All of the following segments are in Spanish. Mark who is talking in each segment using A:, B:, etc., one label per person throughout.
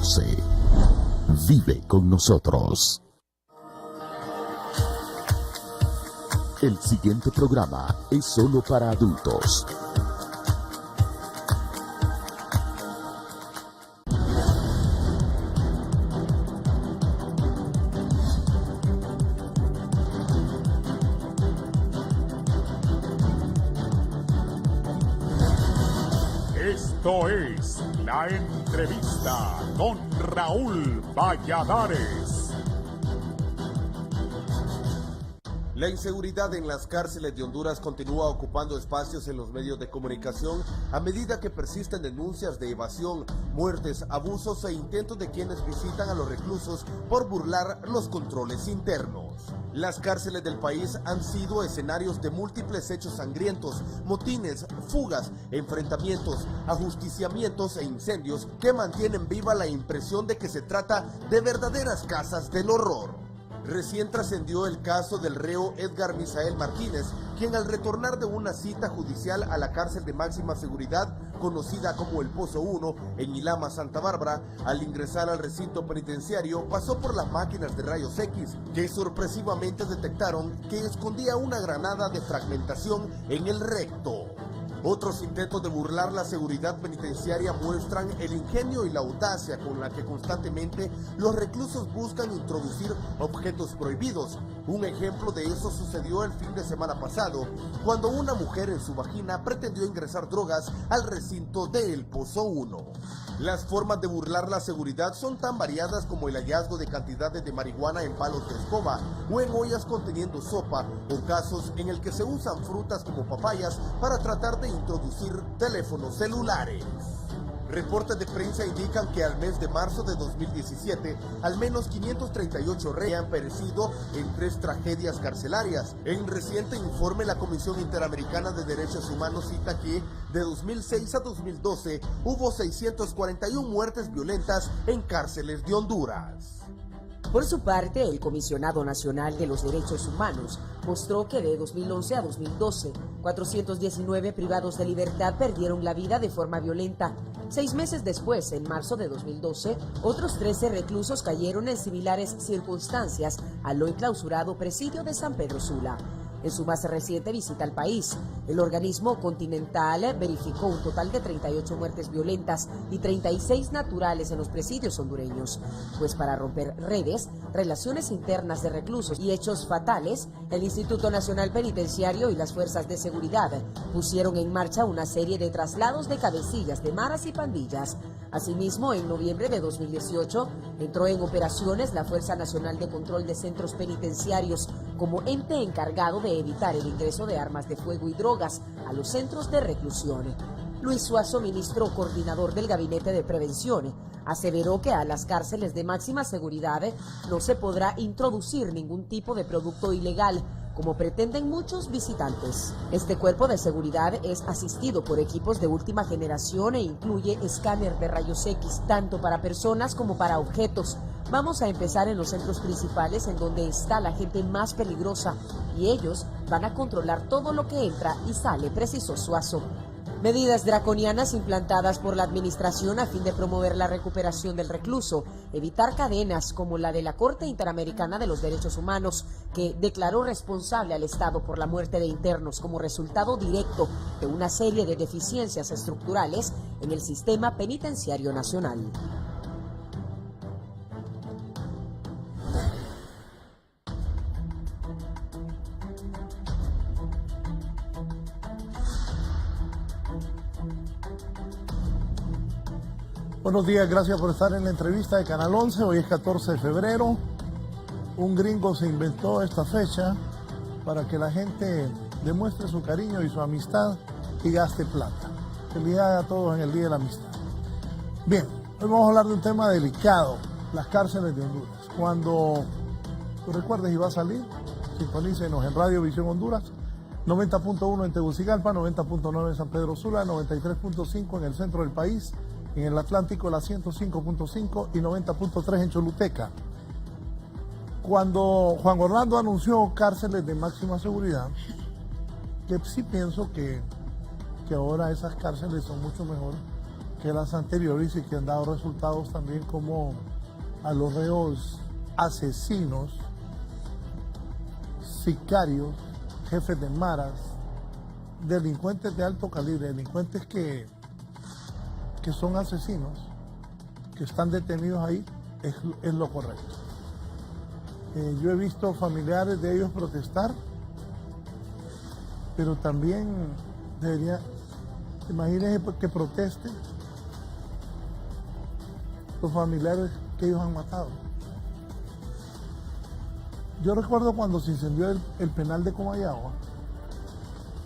A: 12. Vive con nosotros. El siguiente programa es solo para adultos.
B: Esto es La Entrevista con Raúl Valladares.
C: La inseguridad en las cárceles de Honduras continúa ocupando espacios en los medios de comunicación a medida que persisten denuncias de evasión, muertes, abusos e intentos de quienes visitan a los reclusos por burlar los controles internos. Las cárceles del país han sido escenarios de múltiples hechos sangrientos, motines, fugas, enfrentamientos, ajusticiamientos e incendios que mantienen viva la impresión de que se trata de verdaderas casas del horror. Recién trascendió el caso del reo Edgar Misael Martínez, quien al retornar de una cita judicial a la cárcel de máxima seguridad, conocida como el Pozo 1, en Ilama, Santa Bárbara, al ingresar al recinto penitenciario, pasó por las máquinas de rayos X, que sorpresivamente detectaron que escondía una granada de fragmentación en el recto. Otros intentos de burlar la seguridad penitenciaria muestran el ingenio y la audacia con la que constantemente los reclusos buscan introducir objetos prohibidos. Un ejemplo de eso sucedió el fin de semana pasado, cuando una mujer en su vagina pretendió ingresar drogas al recinto de El Pozo 1. Las formas de burlar la seguridad son tan variadas como el hallazgo de cantidades de marihuana en palos de escoba o en ollas conteniendo sopa, o casos en el que se usan frutas como papayas para tratar de introducir teléfonos celulares. Reportes de prensa indican que al mes de marzo de 2017, al menos 538 rehenes han perecido en 3 tragedias carcelarias. En reciente informe, la Comisión Interamericana de Derechos Humanos cita que de 2006 a 2012 hubo 641 muertes violentas en cárceles de Honduras.
D: Por su parte, el Comisionado Nacional de los Derechos Humanos mostró que de 2011 a 2012, 419 privados de libertad perdieron la vida de forma violenta. 6 meses después, en marzo de 2012, otros 13 reclusos cayeron en similares circunstancias al hoy clausurado presidio de San Pedro Sula. En su más reciente visita al país, el organismo continental verificó un total de 38 muertes violentas y 36 naturales en los presidios hondureños. Pues para romper redes, relaciones internas de reclusos y hechos fatales, el Instituto Nacional Penitenciario y las fuerzas de seguridad pusieron en marcha una serie de traslados de cabecillas de maras y pandillas. Asimismo, en noviembre de 2018, entró en operaciones la Fuerza Nacional de Control de Centros Penitenciarios como ente encargado de evitar el ingreso de armas de fuego y drogas a los centros de reclusión. Luis Suazo, ministro coordinador del Gabinete de Prevención, aseveró que a las cárceles de máxima seguridad no se podrá introducir ningún tipo de producto ilegal, como pretenden muchos visitantes. Este cuerpo de seguridad es asistido por equipos de última generación e incluye escáner de rayos X, tanto para personas como para objetos. Vamos a empezar en los centros principales, en donde está la gente más peligrosa, y ellos van a controlar todo lo que entra y sale, precisó Suazo. Medidas draconianas implantadas por la administración a fin de promover la recuperación del recluso, evitar cadenas como la de la Corte Interamericana de los Derechos Humanos, que declaró responsable al Estado por la muerte de internos como resultado directo de una serie de deficiencias estructurales en el sistema penitenciario nacional.
E: Buenos días, gracias por estar en la entrevista de Canal 11. Hoy es 14 de febrero. Un gringo se inventó esta fecha para que la gente demuestre su cariño y su amistad y gaste plata. Felicidades a todos en el Día de la Amistad. Bien, hoy vamos a hablar de un tema delicado, las cárceles de Honduras. Cuando tú recuerdes y va a salir, sintonícenos en Radio Visión Honduras, 90.1 en Tegucigalpa, 90.9 en San Pedro Sula, 93.5 en el centro del país, en el Atlántico la 105.5 y 90.3 en Choluteca. Cuando Juan Orlando anunció cárceles de máxima seguridad, que sí pienso que ahora esas cárceles son mucho mejor que las anteriores y que han dado resultados también, como a los reos asesinos, sicarios, jefes de maras, delincuentes de alto calibre, delincuentes que son asesinos, que están detenidos ahí, es lo correcto. Yo he visto familiares de ellos protestar, pero también debería, imagínense que protesten los familiares que ellos han matado. Yo recuerdo cuando se incendió el penal de Comayagua,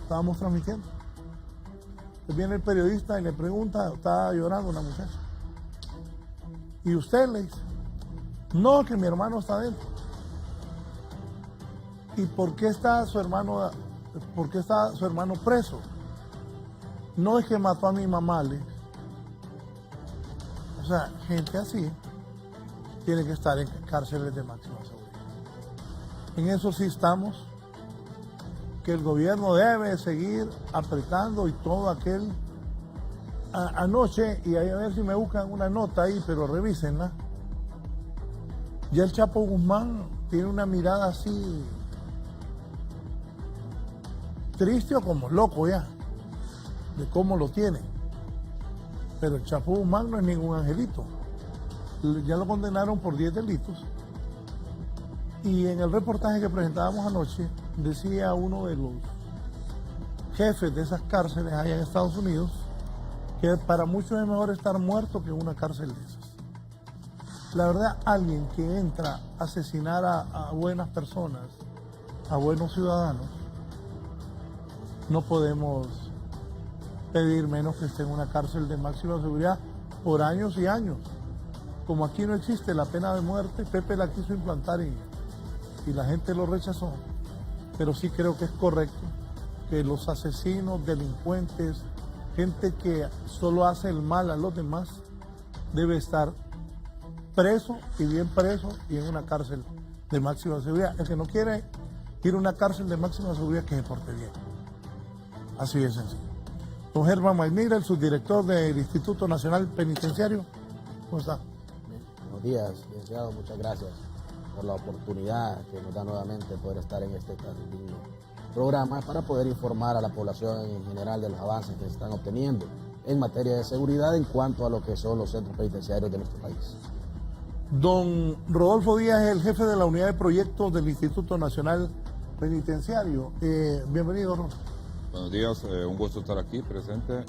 E: estábamos transmitiendo. Viene el periodista y le pregunta, estaba llorando una muchacha. ¿Y usted? Le dice, no, que mi hermano está dentro. ¿Y por qué está su hermano preso? No, es que mató a mi mamá, le dice. O sea, gente así tiene que estar en cárceles de máxima seguridad. En eso sí estamos, que el gobierno debe seguir apretando y todo aquel. Anoche, y a ver si me buscan una nota ahí, pero revísenla, ya el Chapo Guzmán tiene una mirada así, triste o como loco ya, de cómo lo tiene. Pero el Chapo Guzmán no es ningún angelito. Ya lo condenaron por 10 delitos. Y en el reportaje que presentábamos anoche, decía uno de los jefes de esas cárceles allá en Estados Unidos que para muchos es mejor estar muerto que en una cárcel de esas. La verdad, alguien que entra a asesinar a buenas personas, a buenos ciudadanos, no podemos pedir menos que esté en una cárcel de máxima seguridad por años y años. Como aquí no existe la pena de muerte, Pepe la quiso implantar y la gente lo rechazó. Pero sí creo que es correcto que los asesinos, delincuentes, gente que solo hace el mal a los demás, debe estar preso y bien preso y en una cárcel de máxima seguridad. El que no quiere ir a una cárcel de máxima seguridad, que se porte bien. Así de sencillo. Don Germán Maimira, el subdirector del Instituto Nacional Penitenciario. ¿Cómo está?
F: Buenos días, licenciado. Muchas gracias por la oportunidad que nos da nuevamente poder estar en este tan digno programa para poder informar a la población en general de los avances que se están obteniendo en materia de seguridad en cuanto a lo que son los centros penitenciarios de nuestro país.
E: Don Rodolfo Díaz es el jefe de la unidad de proyectos del Instituto Nacional Penitenciario. Bienvenido, Rodolfo.
G: Buenos días, un gusto estar aquí presente.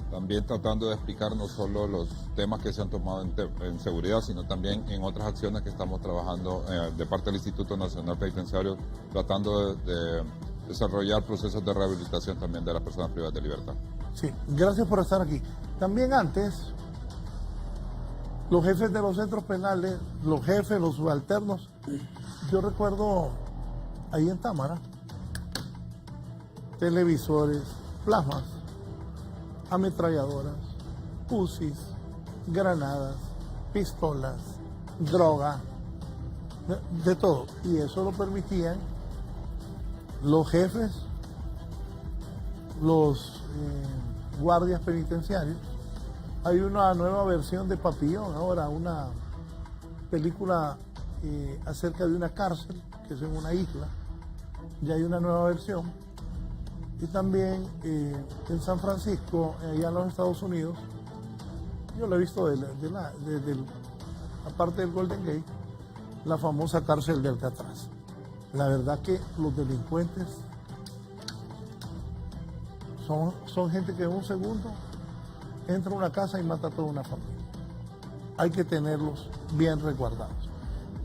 G: También tratando de explicar no solo los temas que se han tomado en seguridad, sino también en otras acciones que estamos trabajando de parte del Instituto Nacional Penitenciario, tratando de desarrollar procesos de rehabilitación también de las personas privadas de libertad.
E: Sí, gracias por estar aquí. También antes, los jefes de los centros penales, los jefes, los subalternos, yo recuerdo ahí en Támara, televisores, plasmas, ametralladoras, UCIs, granadas, pistolas, droga, de todo. Y eso lo permitían los jefes, los guardias penitenciarios. Hay una nueva versión de Papillón ahora, una película acerca de una cárcel que es en una isla. Ya hay una nueva versión. Y también en San Francisco, allá en los Estados Unidos, yo lo he visto aparte del Golden Gate, la famosa cárcel de Alcatraz. La verdad que los delincuentes son gente que en un segundo entra a una casa y mata a toda una familia. Hay que tenerlos bien resguardados.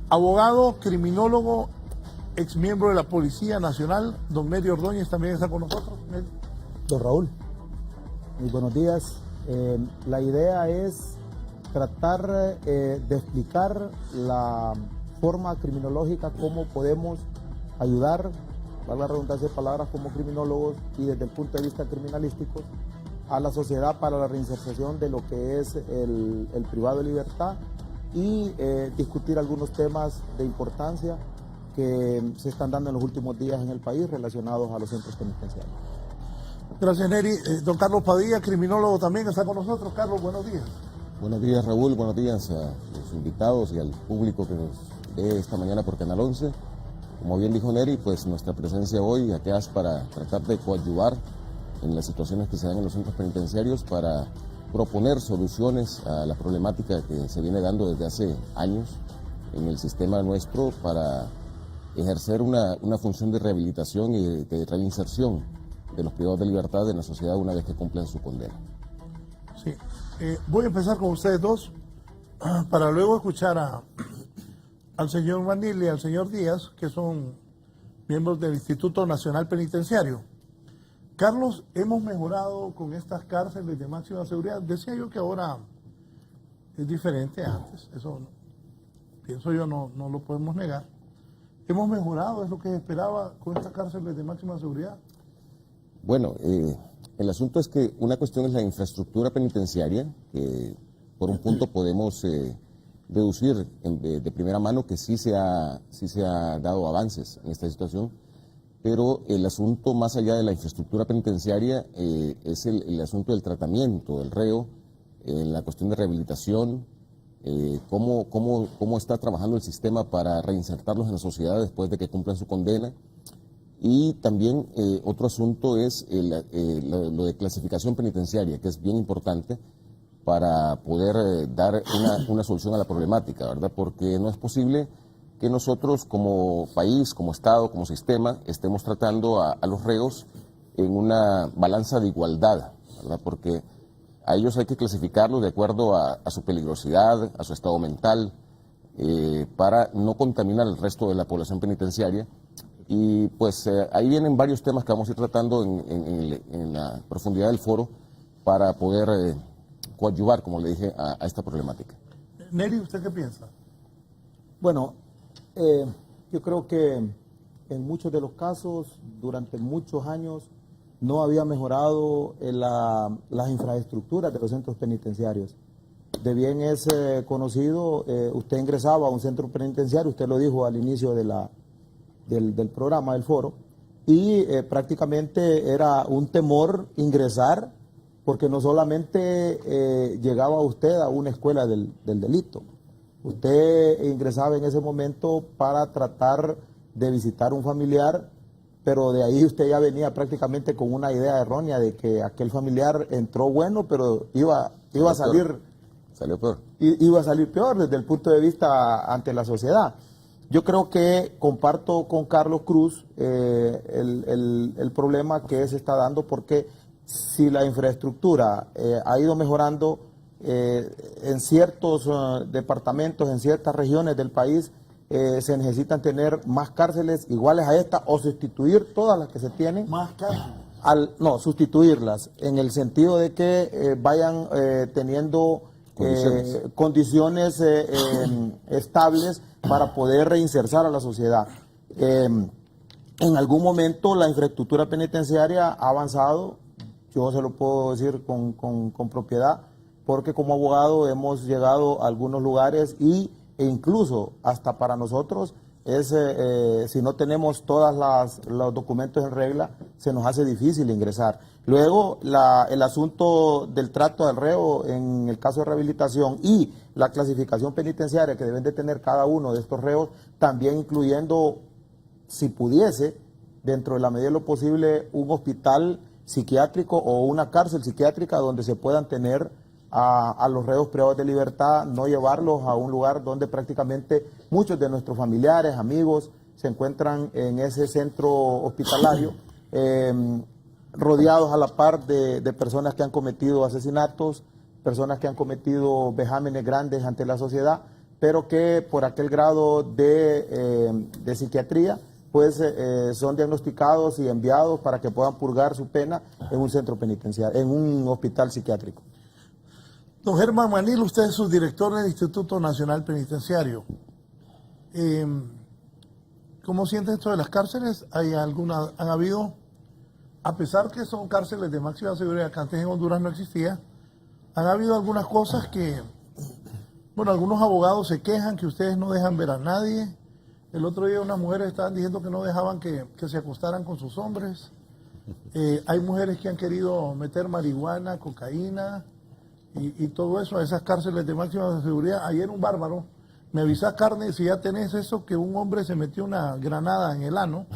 E: Abogado, criminólogo, exmiembro de la Policía Nacional, don Nerio Ordóñez también está con nosotros.
F: Don Raúl, muy buenos días. La idea es tratar de explicar la forma criminológica, cómo podemos ayudar, valga la redundancia de palabras, como criminólogos y desde el punto de vista criminalístico, a la sociedad para la reinserción de lo que es el privado de libertad y discutir algunos temas de importancia que se están dando en los últimos días en el país relacionados a los centros penitenciarios.
E: Gracias, Neri. Don Carlos Padilla, criminólogo, también está con nosotros. Carlos, buenos días.
H: Buenos días, Raúl. Buenos días a los invitados y al público que nos ve esta mañana por Canal 11. Como bien dijo Neri, pues nuestra presencia hoy acá es para tratar de coadyuvar en las situaciones que se dan en los centros penitenciarios para proponer soluciones a la problemática que se viene dando desde hace años en el sistema nuestro para ejercer una función de rehabilitación y de reinserción de los privados de libertad en la sociedad una vez que cumplan su condena.
E: Sí. Voy a empezar con ustedes dos para luego escuchar al señor Manil y al señor Díaz, que son miembros del Instituto Nacional Penitenciario. Carlos, hemos mejorado con estas cárceles de máxima seguridad. Decía yo que ahora es diferente a antes, eso pienso yo, no lo podemos negar. Hemos mejorado, es lo que se esperaba con estas cárceles de máxima seguridad.
H: Bueno, el asunto es que una cuestión es la infraestructura penitenciaria, que por un punto podemos deducir de primera mano que sí se ha dado avances en esta situación, pero el asunto más allá de la infraestructura penitenciaria es el asunto del tratamiento del reo, la cuestión de rehabilitación, cómo está trabajando el sistema para reinsertarlos en la sociedad después de que cumplan su condena. Y también otro asunto es lo de clasificación penitenciaria, que es bien importante para poder dar una solución a la problemática, ¿verdad? Porque no es posible que nosotros como país, como Estado, como sistema, estemos tratando a los reos en una balanza de igualdad, ¿verdad? Porque a ellos hay que clasificarlos de acuerdo a su peligrosidad, a su estado mental, para no contaminar el resto de la población penitenciaria. Y pues ahí vienen varios temas que vamos a ir tratando en la profundidad del foro para poder coadyuvar, como le dije, a esta problemática.
E: Neri, ¿usted qué piensa?
F: Bueno, yo creo que en muchos de los casos, durante muchos años, no había mejorado las infraestructuras de los centros penitenciarios. De bien es conocido, usted ingresaba a un centro penitenciario, usted lo dijo al inicio del programa, del foro, y prácticamente era un temor ingresar, porque no solamente llegaba usted a una escuela del delito, usted ingresaba en ese momento para tratar de visitar un familiar, pero de ahí usted ya venía prácticamente con una idea errónea de que aquel familiar entró bueno, pero iba a salir...
H: Salió peor.
F: Iba a salir peor desde el punto de vista ante la sociedad. Yo creo que comparto con Carlos Cruz el problema que se está dando, porque si la infraestructura ha ido mejorando en ciertos departamentos, en ciertas regiones del país, se necesitan tener más cárceles iguales a esta o sustituir todas las que se tienen.
E: Más cárceles.
F: No, sustituirlas, en el sentido de que vayan teniendo condiciones estables para poder reinsertar a la sociedad. En algún momento la infraestructura penitenciaria ha avanzado, yo se lo puedo decir con propiedad, porque como abogado hemos llegado a algunos lugares e incluso hasta para nosotros si no tenemos todos los documentos en regla, se nos hace difícil ingresar. Luego, el asunto del trato del reo en el caso de rehabilitación y la clasificación penitenciaria que deben de tener cada uno de estos reos, también incluyendo, si pudiese, dentro de la medida de lo posible, un hospital psiquiátrico o una cárcel psiquiátrica donde se puedan tener a los reos privados de libertad, no llevarlos a un lugar donde prácticamente muchos de nuestros familiares, amigos, se encuentran en ese centro hospitalario, rodeados a la par de personas que han cometido asesinatos, personas que han cometido vejámenes grandes ante la sociedad, pero que por aquel grado de psiquiatría, pues son diagnosticados y enviados para que puedan purgar su pena en un centro penitenciario, en un hospital psiquiátrico.
E: Don Germán Manil, usted es subdirector del Instituto Nacional Penitenciario. ¿Cómo siente esto de las cárceles? ¿Han habido, a pesar que son cárceles de máxima seguridad que antes en Honduras no existía, han habido algunas cosas que, bueno, algunos abogados se quejan que ustedes no dejan ver a nadie? El otro día unas mujeres estaban diciendo que no dejaban que se acostaran con sus hombres. Hay mujeres que han querido meter marihuana, cocaína y todo eso a esas cárceles de máxima seguridad. Ayer un bárbaro me avisa, Carne, si ya tenés eso, que un hombre se metió una granada en el ano.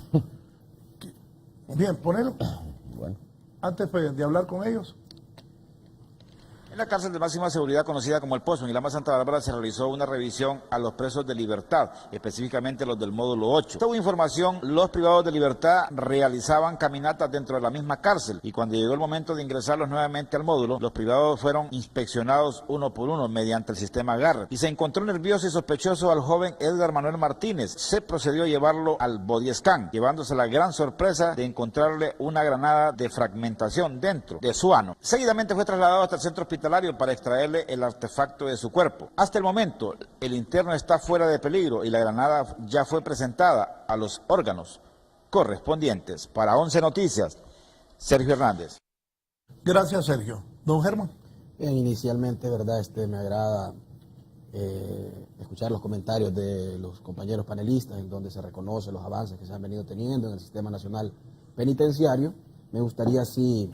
E: Bien, ponelo.
H: Bueno.
E: Antes de hablar con ellos.
I: En la cárcel de máxima seguridad conocida como El Pozo, en Ilama, Santa Bárbara, se realizó una revisión a los presos de libertad, específicamente los del módulo 8. Según información, los privados de libertad realizaban caminatas dentro de la misma cárcel y cuando llegó el momento de ingresarlos nuevamente al módulo, los privados fueron inspeccionados uno por uno mediante el sistema GAR y se encontró nervioso y sospechoso al joven Edgar Manuel Martínez. Se procedió a llevarlo al body scan, llevándose la gran sorpresa de encontrarle una granada de fragmentación dentro de su ano. Seguidamente fue trasladado hasta el centro hospitalario para extraerle el artefacto de su cuerpo. Hasta el momento, el interno está fuera de peligro y la granada ya fue presentada a los órganos correspondientes. Para 11 Noticias, Sergio Hernández.
E: Gracias, Sergio. Don Germán.
J: Bien, inicialmente, verdad, me agrada escuchar los comentarios de los compañeros panelistas en donde se reconoce los avances que se han venido teniendo en el Sistema Nacional Penitenciario. Me gustaría así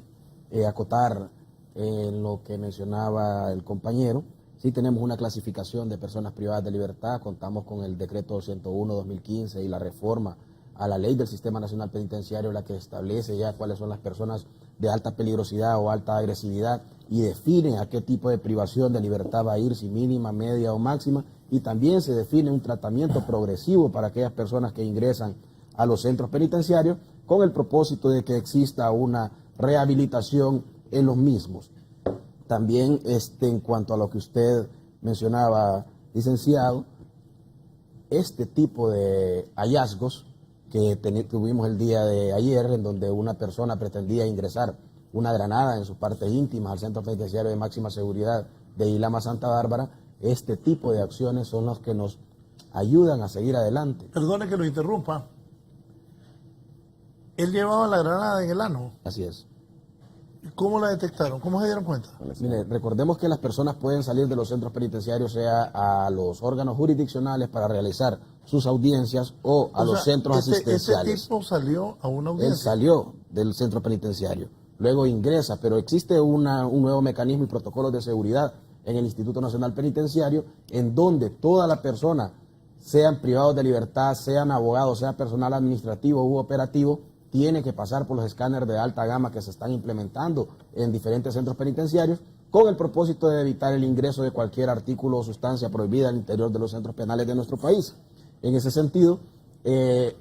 J: acotar en lo que mencionaba el compañero. Sí tenemos una clasificación de personas privadas de libertad, contamos con el decreto 101-2015 y la reforma a la ley del Sistema Nacional Penitenciario, la que establece ya cuáles son las personas de alta peligrosidad o alta agresividad y define a qué tipo de privación de libertad va a ir, si mínima, media o máxima, y también se define un tratamiento progresivo para aquellas personas que ingresan a los centros penitenciarios con el propósito de que exista una rehabilitación en los mismos. También en cuanto a lo que usted mencionaba, licenciado, este tipo de hallazgos que tuvimos el día de ayer, en donde una persona pretendía ingresar una granada en sus partes íntimas al centro penitenciario de máxima seguridad de Ilama, Santa Bárbara, este tipo de acciones son los que nos ayudan a seguir adelante.
E: Perdone que lo interrumpa. Él llevaba la granada en el ano.
J: Así es.
E: ¿Cómo la detectaron? ¿Cómo se dieron cuenta?
J: Mire, recordemos que las personas pueden salir de los centros penitenciarios, sea a los órganos jurisdiccionales para realizar sus audiencias o a los centros asistenciales.
E: Ese tipo salió a una audiencia.
J: Él salió del centro penitenciario, luego ingresa, pero existe un nuevo mecanismo y protocolos de seguridad en el Instituto Nacional Penitenciario, en donde toda la persona, sean privados de libertad, sean abogados, sea personal administrativo u operativo, tiene que pasar por los escáneres de alta gama que se están implementando en diferentes centros penitenciarios con el propósito de evitar el ingreso de cualquier artículo o sustancia prohibida al interior de los centros penales de nuestro país. En ese sentido,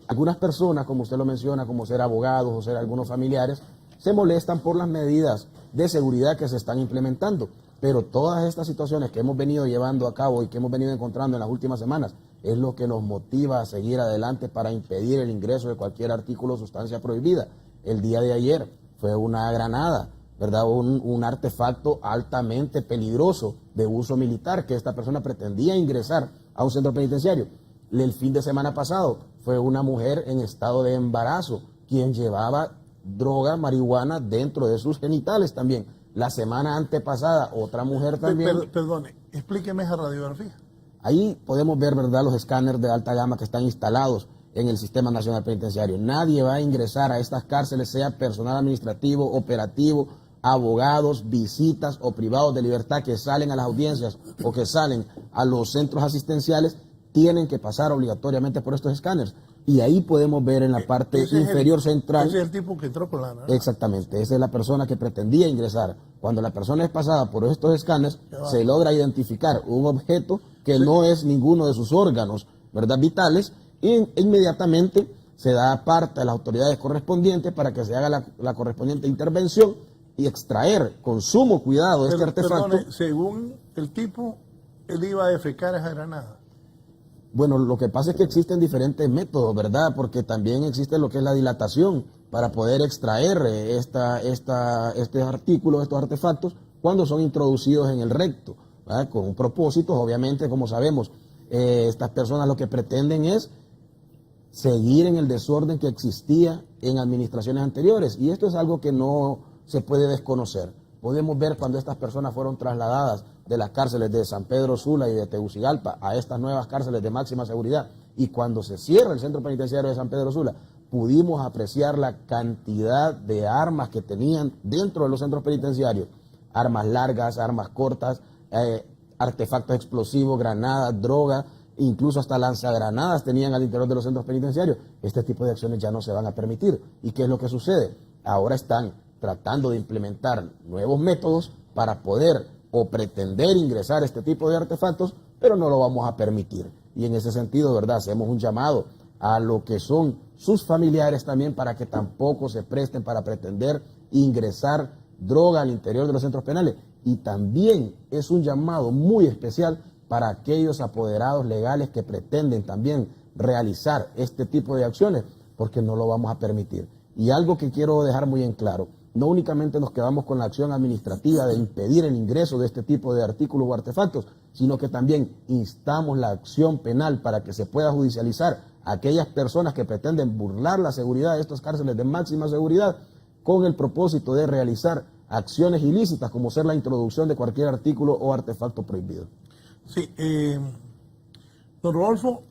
J: algunas personas, como usted lo menciona, como ser abogados o ser algunos familiares, se molestan por las medidas de seguridad que se están implementando. Pero todas estas situaciones que hemos venido llevando a cabo y que hemos venido encontrando en las últimas semanas es lo que nos motiva a seguir adelante para impedir el ingreso de cualquier artículo o sustancia prohibida. El día de ayer fue una granada, ¿verdad? Un artefacto altamente peligroso de uso militar que esta persona pretendía ingresar a un centro penitenciario. El fin de semana pasado fue una mujer en estado de embarazo quien llevaba droga, marihuana dentro de sus genitales también. La semana antepasada otra mujer también.
E: Perdone, explíqueme esa radiografía.
J: Ahí podemos ver, ¿verdad?, los escáneres de alta gama que están instalados en el Sistema Nacional Penitenciario. Nadie va a ingresar a estas cárceles, sea personal administrativo, operativo, abogados, visitas o privados de libertad que salen a las audiencias o que salen a los centros asistenciales, tienen que pasar obligatoriamente por estos escáneres. Y ahí podemos ver en la parte inferior central.
E: Ese es el tipo que entró con la...
J: Exactamente, esa es la persona que pretendía ingresar. Cuando la persona es pasada por estos escáneres, se logra identificar un objeto que no es ninguno de sus órganos, ¿verdad?, vitales, y inmediatamente se da parte a las autoridades correspondientes para que se haga la correspondiente intervención y extraer con sumo cuidado este artefacto.
E: Perdone, según el tipo, él iba a defecar esa granada.
J: Bueno, lo que pasa es que existen diferentes métodos, ¿verdad? Porque también existe lo que es la dilatación para poder extraer este artículo, estos artefactos, cuando son introducidos en el recto, ¿verdad? Con un propósito, obviamente, como sabemos, estas personas lo que pretenden es seguir en el desorden que existía en administraciones anteriores. Y esto es algo que no se puede desconocer. Podemos ver cuando estas personas fueron trasladadas de las cárceles de San Pedro Sula y de Tegucigalpa a estas nuevas cárceles de máxima seguridad, y cuando se cierra el centro penitenciario de San Pedro Sula pudimos apreciar la cantidad de armas que tenían dentro de los centros penitenciarios. Armas largas, armas cortas, artefactos explosivos, granadas, droga, incluso hasta lanzagranadas tenían al interior de los centros penitenciarios. Este tipo de acciones ya no se van a permitir. ¿Y qué es lo que sucede? Ahora están tratando de implementar nuevos métodos para poder o pretender ingresar este tipo de artefactos, pero no lo vamos a permitir. Y en ese sentido, ¿verdad?, hacemos un llamado a lo que son sus familiares también para que tampoco se presten para pretender ingresar droga al interior de los centros penales. Y también es un llamado muy especial para aquellos apoderados legales que pretenden también realizar este tipo de acciones, porque no lo vamos a permitir. Y algo que quiero dejar muy en claro, no únicamente nos quedamos con la acción administrativa de impedir el ingreso de este tipo de artículos o artefactos, sino que también instamos la acción penal para que se pueda judicializar a aquellas personas que pretenden burlar la seguridad de estas cárceles de máxima seguridad con el propósito de realizar acciones ilícitas como ser la introducción de cualquier artículo o artefacto prohibido.
E: Sí, don Rodolfo,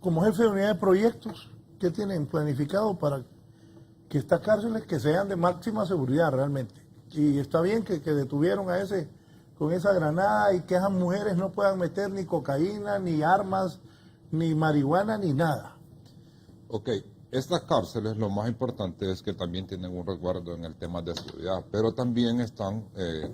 E: como jefe de unidad de proyectos, ¿qué tienen planificado para que estas cárceles que sean de máxima seguridad realmente? Y está bien que detuvieron a ese con esa granada y que esas mujeres no puedan meter ni cocaína, ni armas, ni marihuana, ni nada.
G: Ok, estas cárceles lo más importante es que también tienen un resguardo en el tema de seguridad, pero también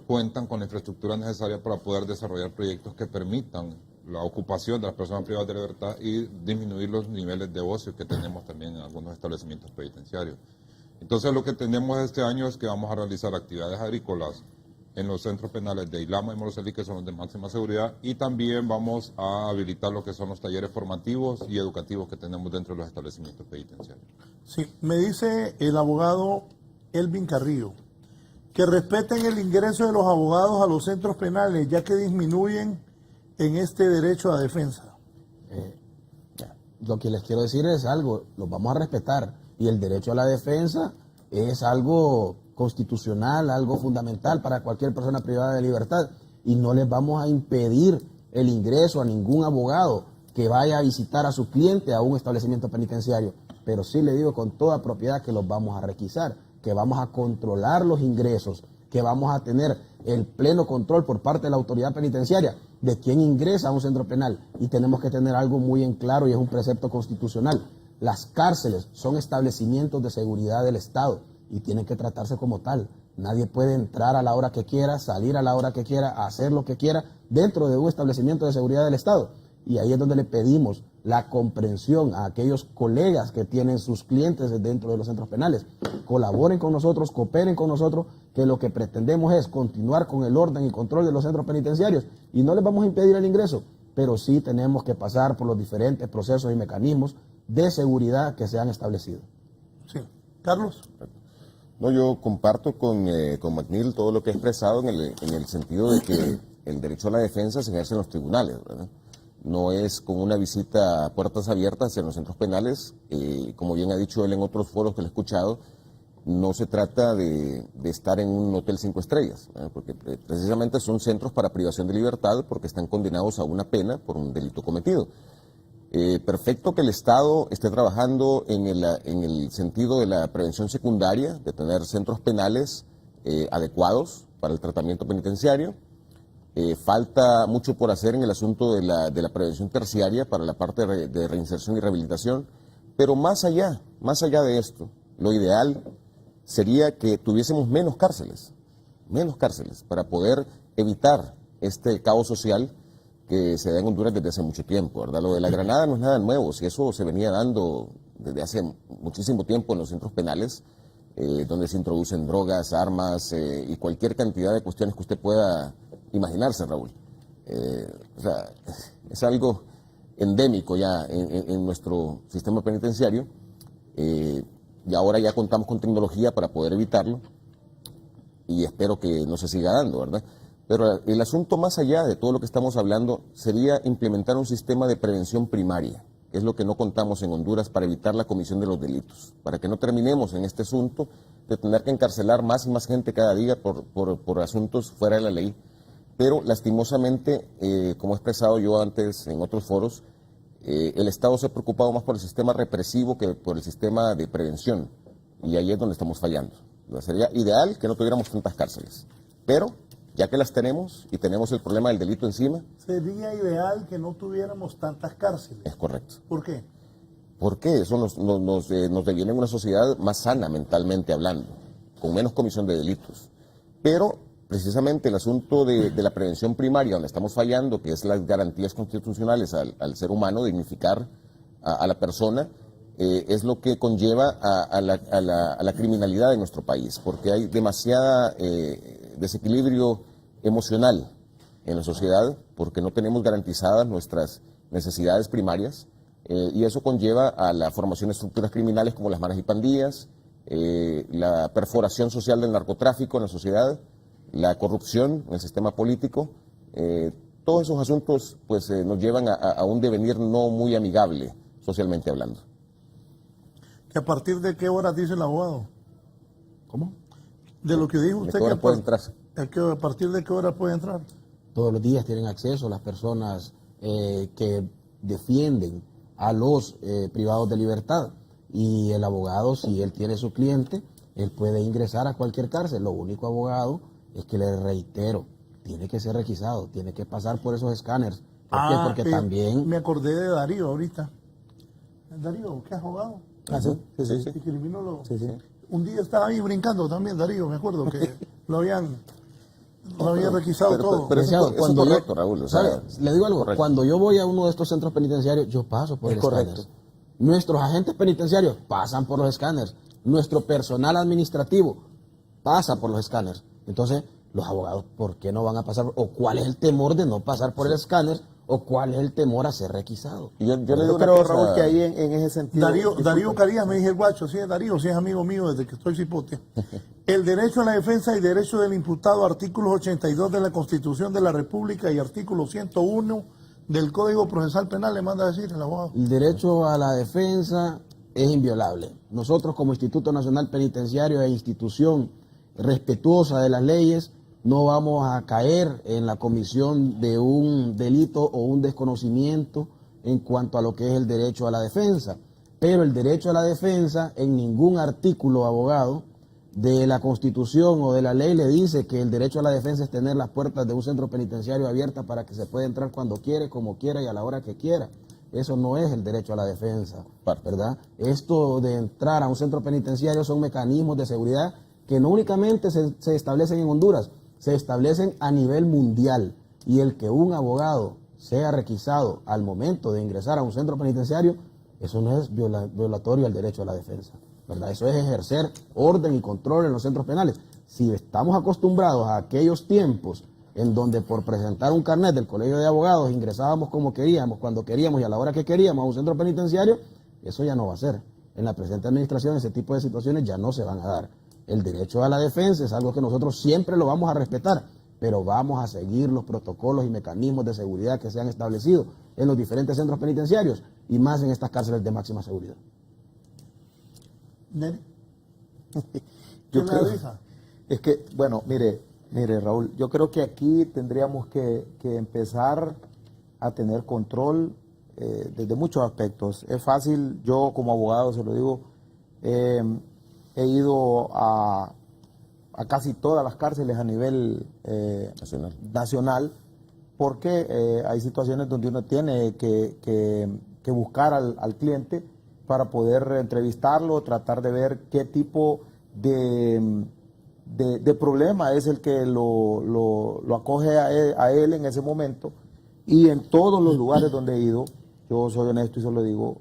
G: cuentan con la infraestructura necesaria para poder desarrollar proyectos que permitan la ocupación de las personas privadas de libertad y disminuir los niveles de ocio que tenemos también en algunos establecimientos penitenciarios. Entonces lo que tenemos este año es que vamos a realizar actividades agrícolas en los centros penales de Ilama y Moroselí, que son los de máxima seguridad, y también vamos a habilitar lo que son los talleres formativos y educativos que tenemos dentro de los establecimientos penitenciarios.
E: Sí, me dice el abogado Elvin Carrillo que respeten el ingreso de los abogados a los centros penales, ya que disminuyen en este derecho a defensa.
J: Lo que les quiero decir es algo, los vamos a respetar, y el derecho a la defensa es algo constitucional, algo fundamental para cualquier persona privada de libertad, y no les vamos a impedir el ingreso a ningún abogado que vaya a visitar a su cliente a un establecimiento penitenciario, pero sí le digo con toda propiedad que los vamos a requisar, que vamos a controlar los ingresos, que vamos a tener el pleno control por parte de la autoridad penitenciaria de quién ingresa a un centro penal, y tenemos que tener algo muy en claro, y es un precepto constitucional. Las cárceles son establecimientos de seguridad del Estado y tienen que tratarse como tal. Nadie puede entrar a la hora que quiera, salir a la hora que quiera, hacer lo que quiera dentro de un establecimiento de seguridad del Estado. Y ahí es donde le pedimos la comprensión a aquellos colegas que tienen sus clientes dentro de los centros penales. Colaboren con nosotros, cooperen con nosotros, que lo que pretendemos es continuar con el orden y control de los centros penitenciarios, y no les vamos a impedir el ingreso, pero sí tenemos que pasar por los diferentes procesos y mecanismos de seguridad que se han establecido.
E: Sí. Carlos.
H: No, yo comparto con McNeil todo lo que ha expresado en el sentido de que el derecho a la defensa se ejerce en los tribunales, ¿verdad? No es con una visita a puertas abiertas en los centros penales, como bien ha dicho él en otros foros que lo he escuchado, no se trata de estar en un hotel 5 estrellas, ¿verdad? Porque precisamente son centros para privación de libertad porque están condenados a una pena por un delito cometido. Perfecto que el Estado esté trabajando en el sentido de la prevención secundaria, de tener centros penales adecuados para el tratamiento penitenciario. Falta mucho por hacer en el asunto de la prevención terciaria para la parte de reinserción y rehabilitación, pero más allá de esto, lo ideal sería que tuviésemos menos cárceles para poder evitar este caos social que se da en Honduras desde hace mucho tiempo, ¿verdad? Lo de la granada no es nada nuevo, si eso se venía dando desde hace muchísimo tiempo en los centros penales, donde se introducen drogas, armas y cualquier cantidad de cuestiones que usted pueda imaginarse, Raúl. O sea, es algo endémico ya en nuestro sistema penitenciario, y ahora ya contamos con tecnología para poder evitarlo, y espero que no se siga dando, ¿verdad? Pero el asunto más allá de todo lo que estamos hablando sería implementar un sistema de prevención primaria, que es lo que no contamos en Honduras para evitar la comisión de los delitos, para que no terminemos en este asunto de tener que encarcelar más y más gente cada día por asuntos fuera de la ley. Pero lastimosamente, como he expresado yo antes en otros foros, el Estado se ha preocupado más por el sistema represivo que por el sistema de prevención. Y ahí es donde estamos fallando. Sería ideal que no tuviéramos tantas cárceles. Pero, ya que las tenemos y tenemos el problema del delito encima...
E: Sería ideal que no tuviéramos tantas cárceles.
H: Es correcto.
E: ¿Por qué?
H: Porque eso nos deviene en una sociedad más sana mentalmente hablando, con menos comisión de delitos. Pero, precisamente el asunto de la prevención primaria, donde estamos fallando, que es las garantías constitucionales al ser humano, dignificar a la persona, es lo que conlleva a la criminalidad en nuestro país, porque hay demasiada desequilibrio emocional en la sociedad, porque no tenemos garantizadas nuestras necesidades primarias, y eso conlleva a la formación de estructuras criminales como las maras y pandillas, la perforación social del narcotráfico en la sociedad, la corrupción en el sistema político. Todos esos asuntos pues nos llevan a un devenir no muy amigable socialmente hablando.
E: ¿Que a partir de qué hora dice el abogado?
J: ¿Cómo?
E: De lo que dijo usted.
H: ¿De qué hora puede entrar?
E: ¿A partir de qué hora puede entrar?
J: Todos los días tienen acceso las personas que defienden a los privados de libertad. Y el abogado, si él tiene su cliente, él puede ingresar a cualquier cárcel. Lo único, abogado, es que le reitero, tiene que ser requisado, tiene que pasar por esos escáneres. ¿Por qué? Porque también...
E: Me acordé de Darío ahorita. Darío, ¿qué abogado?
H: Ah, sí, sí, sí.
E: El criminólogo.
H: Sí, sí.
E: Un día estaba ahí brincando también, Darío, me acuerdo que lo habían requisado todo.
H: Pero eso es correcto, Raúl. O sea,
J: ¿sabe? Le digo algo,
H: correcto.
J: cuando yo voy a uno de estos centros penitenciarios, yo paso por el escáner. Nuestros agentes penitenciarios pasan por los escáneres. Nuestro personal administrativo pasa por los escáneres. Entonces, los abogados, ¿por qué no van a pasar? ¿O cuál es el temor de no pasar por el escáner? ¿O cuál es el temor a ser requisado?
F: Yo le digo creo, Raúl, que ahí en ese sentido...
E: Darío Carías me dice el guacho, sí es Darío, sí es amigo mío desde que estoy cipote. El derecho a la defensa y derecho del imputado, artículos 82 de la Constitución de la República y artículo 101 del Código Procesal Penal, le manda a decir el abogado.
J: El derecho a la defensa es inviolable. Nosotros como Instituto Nacional Penitenciario e institución respetuosa de las leyes, no vamos a caer en la comisión de un delito o un desconocimiento en cuanto a lo que es el derecho a la defensa. Pero el derecho a la defensa, en ningún artículo, abogado, de la Constitución o de la ley le dice que el derecho a la defensa es tener las puertas de un centro penitenciario abiertas para que se pueda entrar cuando quiere, como quiera y a la hora que quiera. Eso no es el derecho a la defensa, ¿verdad? Esto de entrar a un centro penitenciario son mecanismos de seguridad que no únicamente se establecen en Honduras, se establecen a nivel mundial, y el que un abogado sea requisado al momento de ingresar a un centro penitenciario, eso no es violatorio al derecho a la defensa, ¿verdad? Eso es ejercer orden y control en los centros penales. Si estamos acostumbrados a aquellos tiempos en donde por presentar un carnet del Colegio de Abogados ingresábamos como queríamos, cuando queríamos y a la hora que queríamos a un centro penitenciario, eso ya no va a ser. En la presente administración ese tipo de situaciones ya no se van a dar. El derecho a la defensa es algo que nosotros siempre lo vamos a respetar, pero vamos a seguir los protocolos y mecanismos de seguridad que se han establecido en los diferentes centros penitenciarios y más en estas cárceles de máxima seguridad.
E: ¿Neri?
F: Yo creo, es que, bueno, mire Raúl, yo creo que aquí tendríamos que empezar a tener control desde muchos aspectos. Es fácil, yo como abogado se lo digo, he ido a casi todas las cárceles a nivel nacional porque hay situaciones donde uno tiene que buscar al cliente para poder entrevistarlo, tratar de ver qué tipo de problema es el que lo acoge a él en ese momento. Y en todos los lugares donde he ido, yo soy honesto y se lo digo,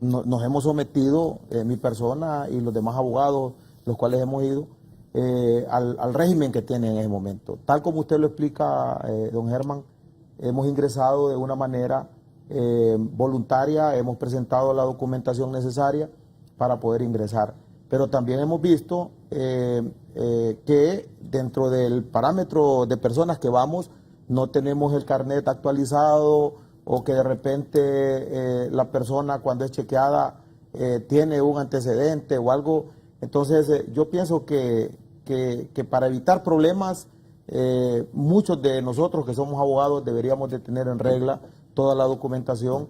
F: nos hemos sometido, mi persona y los demás abogados, los cuales hemos ido, al régimen que tiene en ese momento. Tal como usted lo explica, don Germán, hemos ingresado de una manera voluntaria, hemos presentado la documentación necesaria para poder ingresar. Pero también hemos visto que dentro del parámetro de personas que vamos, no tenemos el carnet actualizado, o que de repente la persona cuando es chequeada tiene un antecedente o algo. Entonces yo pienso que para evitar problemas, muchos de nosotros que somos abogados deberíamos de tener en regla toda la documentación.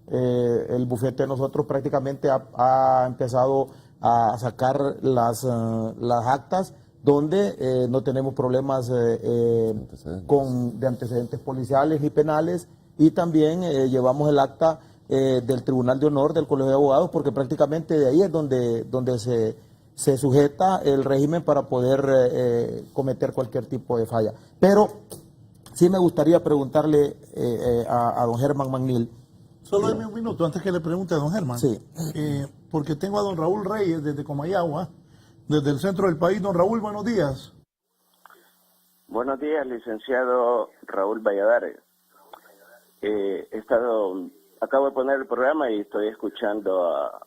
F: El bufete de nosotros prácticamente ha empezado a sacar las actas donde no tenemos problemas de antecedentes policiales y penales, y también llevamos el acta del Tribunal de Honor del Colegio de Abogados, porque prácticamente de ahí es donde se sujeta el régimen para poder cometer cualquier tipo de falla. Pero sí me gustaría preguntarle a don Germán McNeil.
E: Solo dame un minuto antes que le pregunte a don Germán.
F: Sí.
E: Porque tengo a don Raúl Reyes desde Comayagua, desde el centro del país. Don Raúl, buenos días.
K: Buenos días, licenciado Raúl Valladares. Acabo de poner el programa y estoy escuchando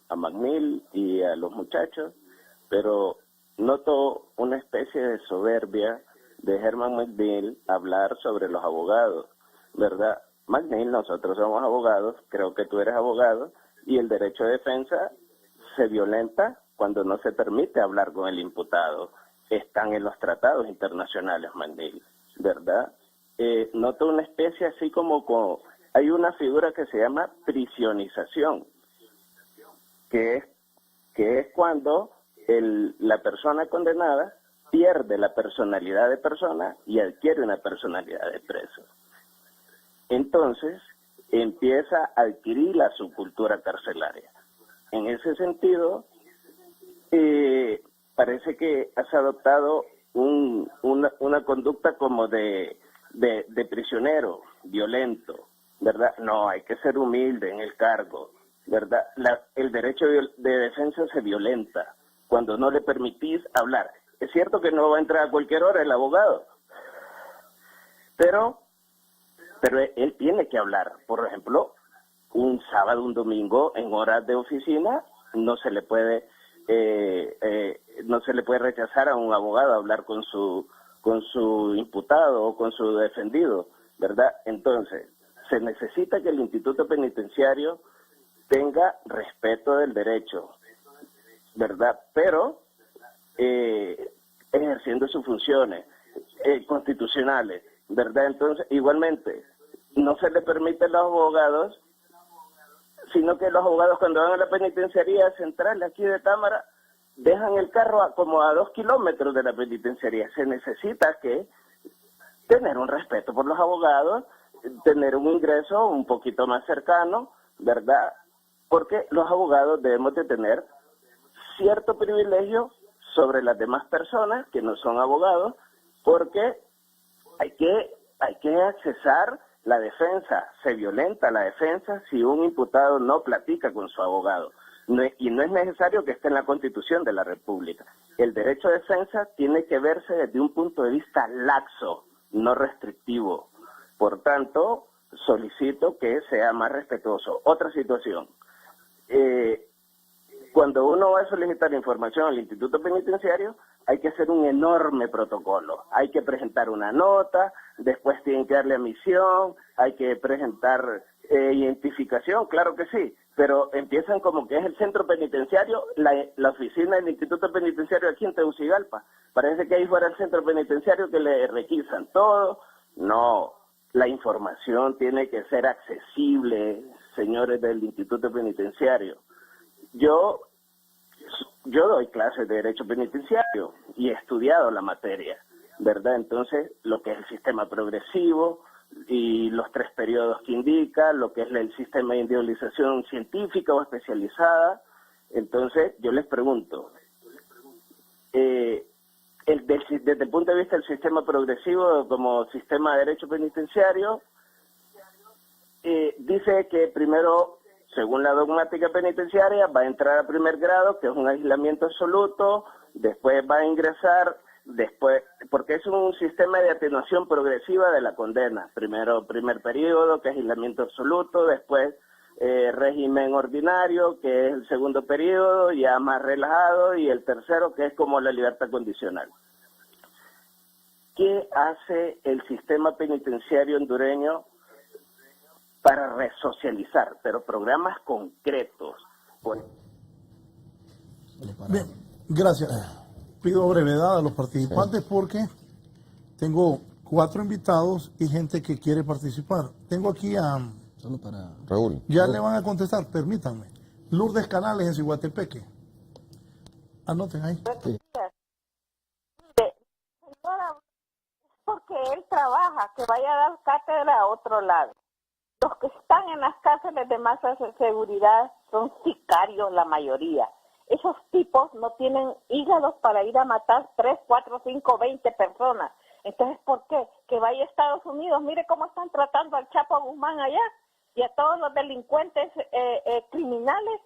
K: a McNeil y a los muchachos, pero noto una especie de soberbia de Germán McNeil hablar sobre los abogados, ¿verdad? McNeil, nosotros somos abogados, creo que tú eres abogado, y el derecho de defensa se violenta cuando no se permite hablar con el imputado. Están en los tratados internacionales, McNeil, ¿verdad? Noto una especie así como hay una figura que se llama prisionización, que es cuando la persona condenada pierde la personalidad de persona y adquiere una personalidad de preso. Entonces, empieza a adquirir la subcultura carcelaria. En ese sentido, parece que has adoptado una conducta como de prisionero violento, ¿verdad? No, hay que ser humilde en el cargo, ¿verdad? El derecho de defensa se violenta cuando no le permitís hablar. Es cierto que no va a entrar a cualquier hora el abogado, pero él tiene que hablar. Por ejemplo, un sábado, un domingo, en horas de oficina, no se le puede rechazar a un abogado hablar con su imputado o con su defendido, ¿verdad? Entonces, se necesita que el Instituto Penitenciario tenga respeto del derecho, ¿verdad? Pero ejerciendo sus funciones constitucionales, ¿verdad? Entonces, igualmente, no se le permite a los abogados, sino que los abogados cuando van a la penitenciaría central aquí de Támara, dejan el carro como a 2 kilómetros de la penitenciaría. Se necesita que tener un respeto por los abogados, tener un ingreso un poquito más cercano, ¿verdad? Porque los abogados debemos de tener cierto privilegio sobre las demás personas que no son abogados, porque hay que accesar la defensa. Se violenta la defensa si un imputado no platica con su abogado. Y no es necesario que esté en la Constitución de la República. El derecho de defensa tiene que verse desde un punto de vista laxo, no restrictivo. Por tanto, solicito que sea más respetuoso. Otra situación. Cuando uno va a solicitar información al Instituto Penitenciario, hay que hacer un enorme protocolo. Hay que presentar una nota, después tienen que darle admisión, hay que presentar identificación, claro que sí, pero empiezan como que es el centro penitenciario, la oficina del Instituto Penitenciario aquí en Tegucigalpa. Parece que ahí fuera el centro penitenciario que le requisan todo. No, la información tiene que ser accesible, señores del Instituto Penitenciario. Yo doy clases de Derecho Penitenciario y he estudiado la materia, ¿verdad? Entonces, lo que es el sistema progresivo y los 3 periodos que indica, lo que es el sistema de individualización científica o especializada. Entonces, yo les pregunto, desde el punto de vista del sistema progresivo como sistema de Derecho Penitenciario, dice que primero, según la dogmática penitenciaria, va a entrar a primer grado, que es un aislamiento absoluto, después va a ingresar, porque es un sistema de atenuación progresiva de la condena. Primero, primer periodo, que es aislamiento absoluto, después régimen ordinario, que es el segundo periodo, ya más relajado, y el tercero, que es como la libertad condicional. ¿Qué hace el sistema penitenciario hondureño para resocializar, pero programas concretos?
E: Bien, gracias. Pido brevedad a los participantes porque tengo 4 invitados y gente que quiere participar. Tengo aquí a
J: Solo para...
H: Raúl.
E: Ya le van a contestar, permítanme. Lourdes Canales en Ciguatepeque. Anoten ahí.
J: Sí.
L: Señora, es porque él trabaja, que vaya a dar cátedra a otro lado. Los que están en las cárceles de masa seguridad son sicarios la mayoría. Esos tipos no tienen hígados para ir a matar 3, 4, 5, 20 personas. Entonces, ¿por qué? Que vaya a Estados Unidos. Mire cómo están tratando al Chapo Guzmán allá y a todos los delincuentes criminales.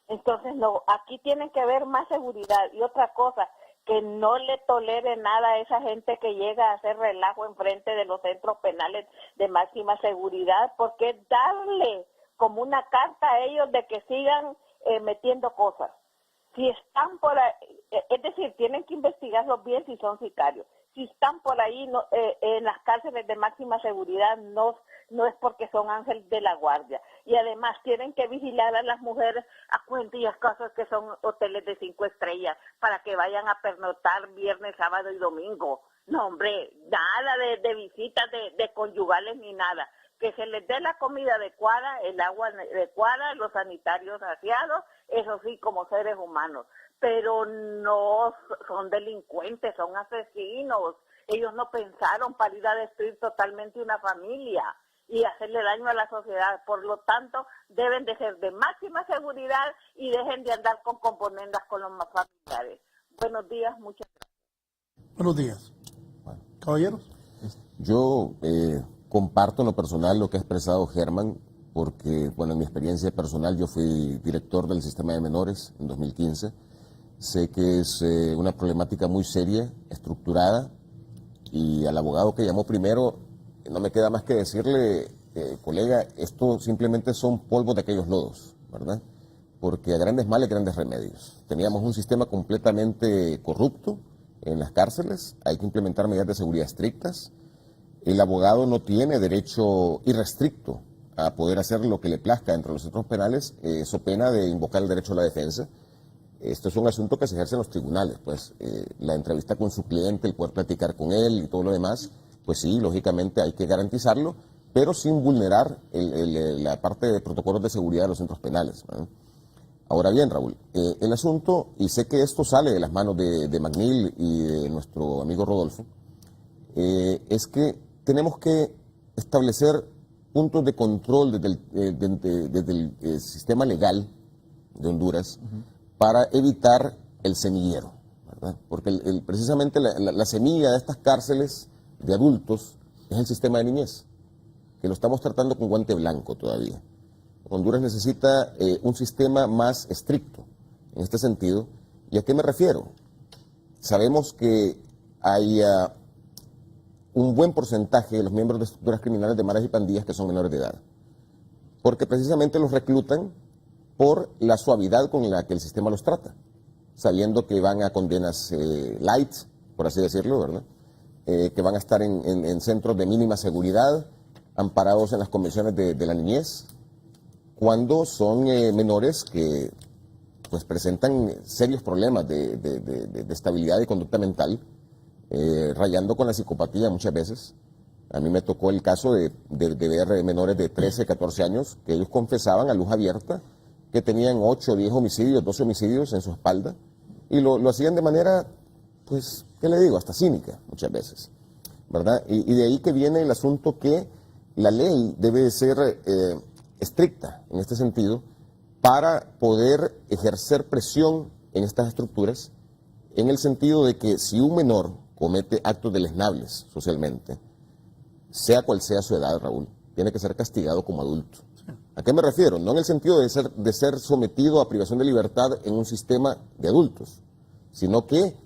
L: Entonces, no, aquí tienen que haber más seguridad. Y otra cosa, que no le tolere nada a esa gente que llega a hacer relajo enfrente de los centros penales de máxima seguridad, porque es darle como una carta a ellos de que sigan metiendo cosas. Si están por ahí, es decir, tienen que investigarlos bien si son sicarios. Si están por ahí en las cárceles de máxima seguridad, no es porque son ángeles de la guardia. Y además tienen que vigilar a las mujeres a cuentillas, cosas que son hoteles de 5 estrellas, para que vayan a pernoctar viernes, sábado y domingo. No, hombre, nada de visitas de conyugales ni nada. Que se les dé la comida adecuada, el agua adecuada, los sanitarios aseados, eso sí, como seres humanos. Pero no son delincuentes, son asesinos. Ellos no pensaron para ir a destruir totalmente una familia y hacerle daño a la sociedad. Por lo tanto, deben de ser de máxima seguridad y dejen de andar con componendas con los más familiares. Buenos días, muchas gracias.
E: Buenos días. Caballeros.
H: Yo comparto en lo personal lo que ha expresado Germán, porque, bueno, en mi experiencia personal yo fui director del sistema de menores en 2015. Sé que es una problemática muy seria, estructurada, y al abogado que llamó primero, no me queda más que decirle, colega, esto simplemente son polvos de aquellos lodos, ¿verdad? Porque a grandes males, grandes remedios. Teníamos un sistema completamente corrupto en las cárceles, hay que implementar medidas de seguridad estrictas. El abogado no tiene derecho irrestricto a poder hacer lo que le plazca dentro de los centros penales, so pena de invocar el derecho a la defensa. Esto es un asunto que se ejerce en los tribunales, pues la entrevista con su cliente, el poder platicar con él y todo lo demás, pues sí, lógicamente hay que garantizarlo, pero sin vulnerar la parte de protocolos de seguridad de los centros penales, ¿no? Ahora bien, Raúl, el asunto, y sé que esto sale de las manos de McNeil y de nuestro amigo Rodolfo, es que tenemos que establecer puntos de control desde el sistema legal de Honduras, para evitar el semillero, ¿verdad? Porque precisamente la semilla de estas cárceles de adultos es el sistema de niñez, que lo estamos tratando con guante blanco todavía. Honduras necesita un sistema más estricto en este sentido. ¿Y a qué me refiero? Sabemos que hay un buen porcentaje de los miembros de estructuras criminales de maras y pandillas que son menores de edad, porque precisamente los reclutan por la suavidad con la que el sistema los trata, sabiendo que van a condenas light, por así decirlo, ¿verdad? Que van a estar en centros de mínima seguridad, amparados en las convenciones de la niñez, cuando son menores que pues presentan serios problemas de estabilidad y conducta mental, rayando con la psicopatía muchas veces. A mí me tocó el caso de ver menores de 13, 14 años, que ellos confesaban a luz abierta que tenían 8, 10 homicidios, 12 homicidios en su espalda, y lo hacían de manera, pues, ¿qué le digo?, hasta cínica muchas veces, ¿verdad? Y de ahí que viene el asunto que la ley debe ser estricta en este sentido para poder ejercer presión en estas estructuras, en el sentido de que si un menor comete actos deleznables socialmente, sea cual sea su edad, Raúl, tiene que ser castigado como adulto. ¿A qué me refiero? No en el sentido de ser sometido a privación de libertad en un sistema de adultos, sino que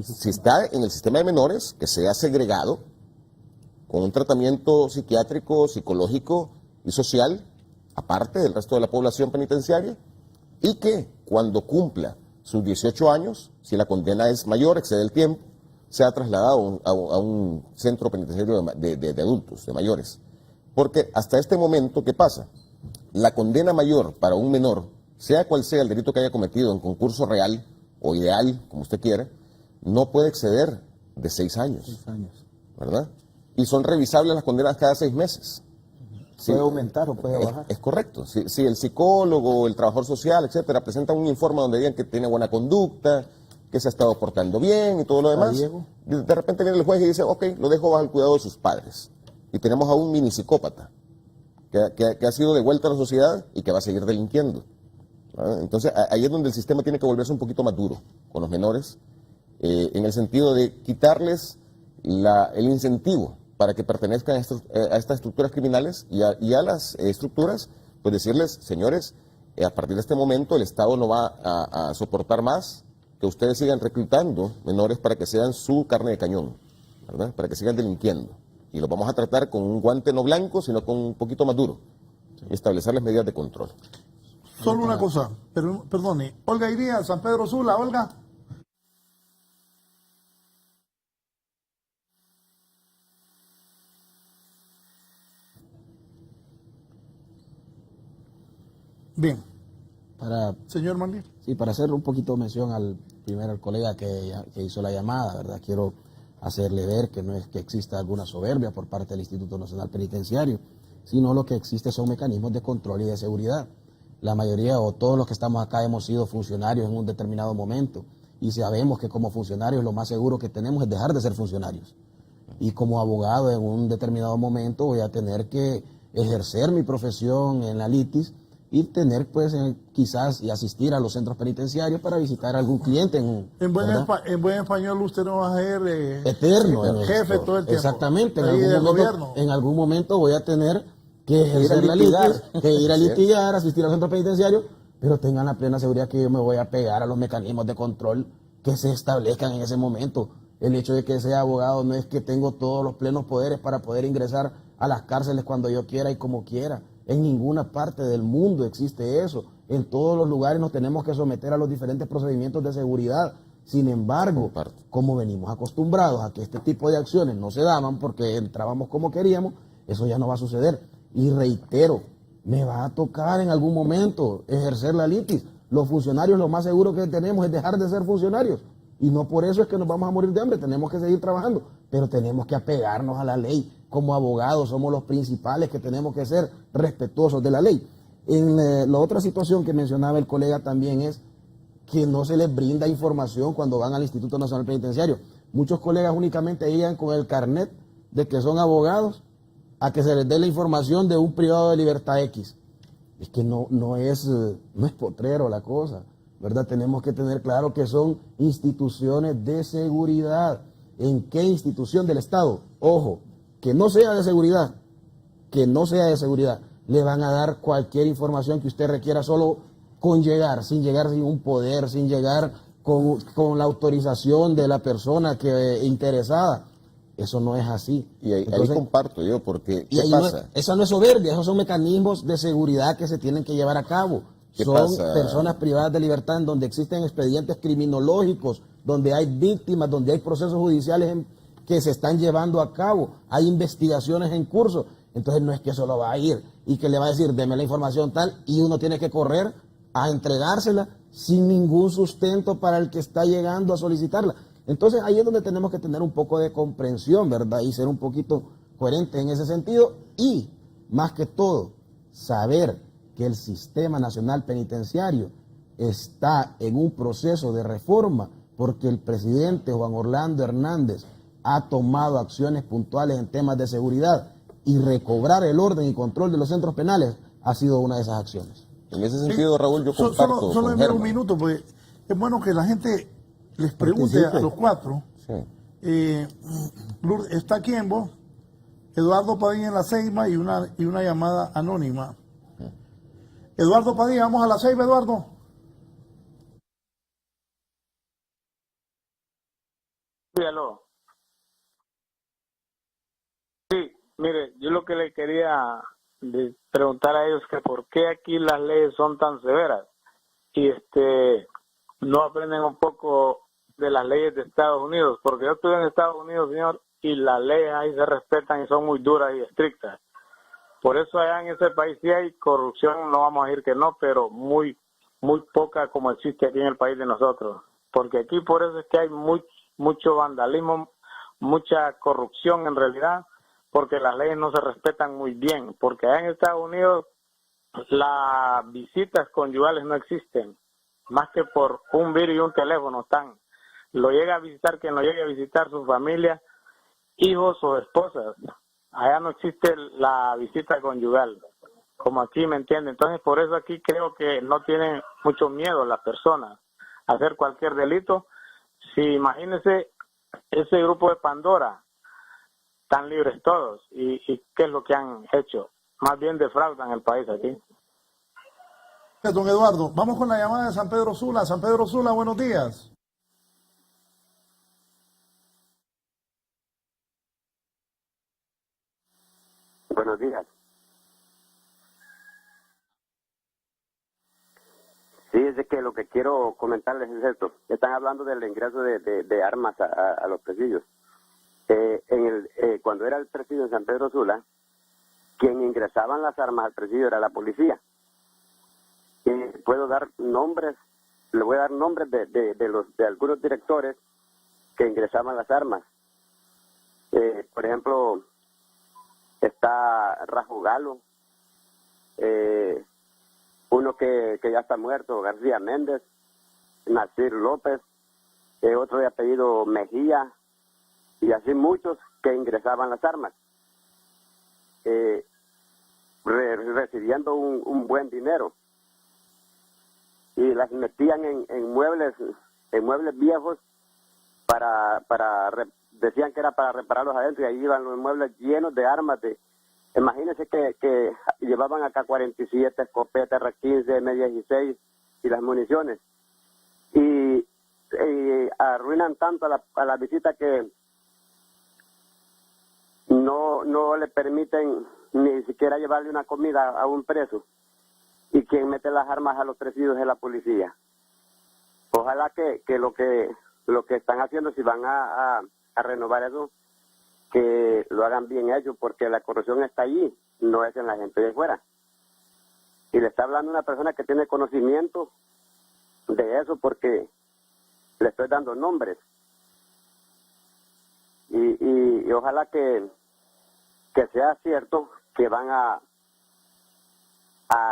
H: si está en el sistema de menores, que sea segregado, con un tratamiento psiquiátrico, psicológico y social, aparte del resto de la población penitenciaria, y que cuando cumpla sus 18 años, si la condena es mayor, excede el tiempo, sea trasladado a un centro penitenciario de adultos, de mayores. Porque hasta este momento, ¿qué pasa? La condena mayor para un menor, sea cual sea el delito que haya cometido en concurso real o ideal, como usted quiera, no puede exceder de 6 años. 6 años. ¿Verdad? Y son revisables las condenas cada 6 meses. Sí,
F: ¿puede aumentar o puede bajar?
H: Es correcto. Si el psicólogo, el trabajador social, etcétera, presenta un informe donde digan que tiene buena conducta, que se ha estado portando bien y todo lo demás, de repente viene el juez y dice, ok, lo dejo bajo el cuidado de sus padres. Y tenemos a un mini psicópata que ha sido devuelto a la sociedad y que va a seguir delinquiendo. Entonces, ahí es donde el sistema tiene que volverse un poquito más duro con los menores, en el sentido de quitarles el incentivo para que pertenezcan a estas estructuras criminales y a las estructuras, pues decirles, señores, a partir de este momento el Estado no va a soportar más que ustedes sigan reclutando menores para que sean su carne de cañón, ¿verdad? Para que sigan delinquiendo. Y los vamos a tratar con un guante no blanco, sino con un poquito más duro. Y establecerles medidas de control.
E: Solo una cosa, perdone. Olga iría, San Pedro Sula, Olga. Bien. Señor Mandir.
J: Sí, para hacer un poquito mención al colega que hizo la llamada, ¿verdad? Quiero hacerle ver que no es que exista alguna soberbia por parte del Instituto Nacional Penitenciario, sino lo que existe son mecanismos de control y de seguridad. La mayoría o todos los que estamos acá hemos sido funcionarios en un determinado momento y sabemos que como funcionarios lo más seguro que tenemos es dejar de ser funcionarios. Y como abogado en un determinado momento voy a tener que ejercer mi profesión en la litis y tener pues quizás y asistir a los centros penitenciarios para visitar a algún cliente. En
E: buen español usted no va a ser
J: eterno,
E: jefe todo el tiempo.
J: Exactamente, en algún momento voy a tener que ejercer la litis, que ir a litigar, asistir al centro penitenciario, pero tengan la plena seguridad que yo me voy a pegar a los mecanismos de control que se establezcan en ese momento. El hecho de que sea abogado no es que tengo todos los plenos poderes para poder ingresar a las cárceles cuando yo quiera y como quiera. En ninguna parte del mundo existe eso. En todos los lugares nos tenemos que someter a los diferentes procedimientos de seguridad. Sin embargo, como venimos acostumbrados a que este tipo de acciones no se daban porque entrábamos como queríamos, eso ya no va a suceder. Y reitero, me va a tocar en algún momento ejercer la litis. Los funcionarios lo más seguro que tenemos es dejar de ser funcionarios. Y no por eso es que nos vamos a morir de hambre, tenemos que seguir trabajando, pero tenemos que apegarnos a la ley. Como abogados somos los principales que tenemos que ser respetuosos de la ley. En la otra situación que mencionaba el colega también es que no se les brinda información cuando van al Instituto Nacional Penitenciario. Muchos colegas únicamente llegan con el carnet de que son abogados a que se les dé la información de un privado de libertad X. Es que no es potrero la cosa, ¿verdad? Tenemos que tener claro que son instituciones de seguridad. ¿En qué institución del Estado? Ojo, que no sea de seguridad, le van a dar cualquier información que usted requiera solo con llegar sin un poder, sin llegar con la autorización de la persona interesada. Eso no es así.
H: Y ahí comparto yo, porque ¿qué pasa?
J: Esa no es soberbia, esos son mecanismos de seguridad que se tienen que llevar a cabo. Son personas privadas de libertad en donde existen expedientes criminológicos, donde hay víctimas, donde hay procesos judiciales que se están llevando a cabo, hay investigaciones en curso. Entonces no es que solo va a ir y que le va a decir, deme la información tal, y uno tiene que correr a entregársela sin ningún sustento para el que está llegando a solicitarla. Entonces ahí es donde tenemos que tener un poco de comprensión, ¿verdad? Y ser un poquito coherentes en ese sentido y, más que todo, saber que el Sistema Nacional Penitenciario está en un proceso de reforma porque el presidente Juan Orlando Hernández ha tomado acciones puntuales en temas de seguridad y recobrar el orden y control de los centros penales ha sido una de esas acciones.
H: En ese sentido, Raúl, yo comparto.
E: Solo enviar un minuto, porque es bueno que la gente les pregunte a los cuatro. Sí. Está aquí en vos, Eduardo Padilla en La Ceiba y una llamada anónima. Sí. Eduardo Padilla, vamos a La Ceiba, Eduardo.
M: Sí, aló. Sí, mire, yo lo que le quería preguntar a ellos que por qué aquí las leyes son tan severas y no aprenden un poco de las leyes de Estados Unidos, porque yo estuve en Estados Unidos, señor, y las leyes ahí se respetan y son muy duras y estrictas. Por eso allá en ese país sí hay corrupción, no vamos a decir que no, pero muy poca como existe aquí en el país de nosotros. Porque aquí por eso es que hay mucho vandalismo, mucha corrupción en realidad, porque las leyes no se respetan muy bien, porque allá en Estados Unidos las visitas conyugales no existen, más que por un virus y un teléfono están. Lo llega a visitar quien lo llegue a visitar, su familia, hijos o esposas. Allá no existe la visita conyugal, como aquí, ¿me entiende? Entonces, por eso aquí creo que no tienen mucho miedo las personas a hacer cualquier delito. Si imagínense ese grupo de Pandora, están libres todos, y ¿qué es lo que han hecho? Más bien defraudan el país aquí.
E: Don Eduardo, vamos con la llamada de San Pedro Sula. San Pedro Sula, buenos días.
N: Buenos días. Sí, es de que lo que quiero comentarles es esto. Están hablando del ingreso de armas a los presidios. Cuando era el presidio en San Pedro Sula, quien ingresaban las armas al presidio era la policía. Puedo dar nombres, le voy a dar nombres de algunos directores que ingresaban las armas. Por ejemplo, está Rajo Galo, uno que ya está muerto, García Méndez, Nasir López, otro de apellido Mejía, y así muchos que ingresaban las armas, recibiendo un buen dinero, y las metían en muebles viejos decían que era para repararlos adentro, y ahí iban los muebles llenos de armas. Imagínense que llevaban acá 47 escopetas, R15, M16 y las municiones, y arruinan tanto a la visita que no le permiten ni siquiera llevarle una comida a un preso, y quien mete las armas a los presidios es la policía. Ojalá que lo que están haciendo, si van a renovar eso, que lo hagan bien hecho, porque la corrupción está allí, no es en la gente de fuera. Y le está hablando una persona que tiene conocimiento de eso, porque le estoy dando nombres. Y ojalá que sea cierto que van a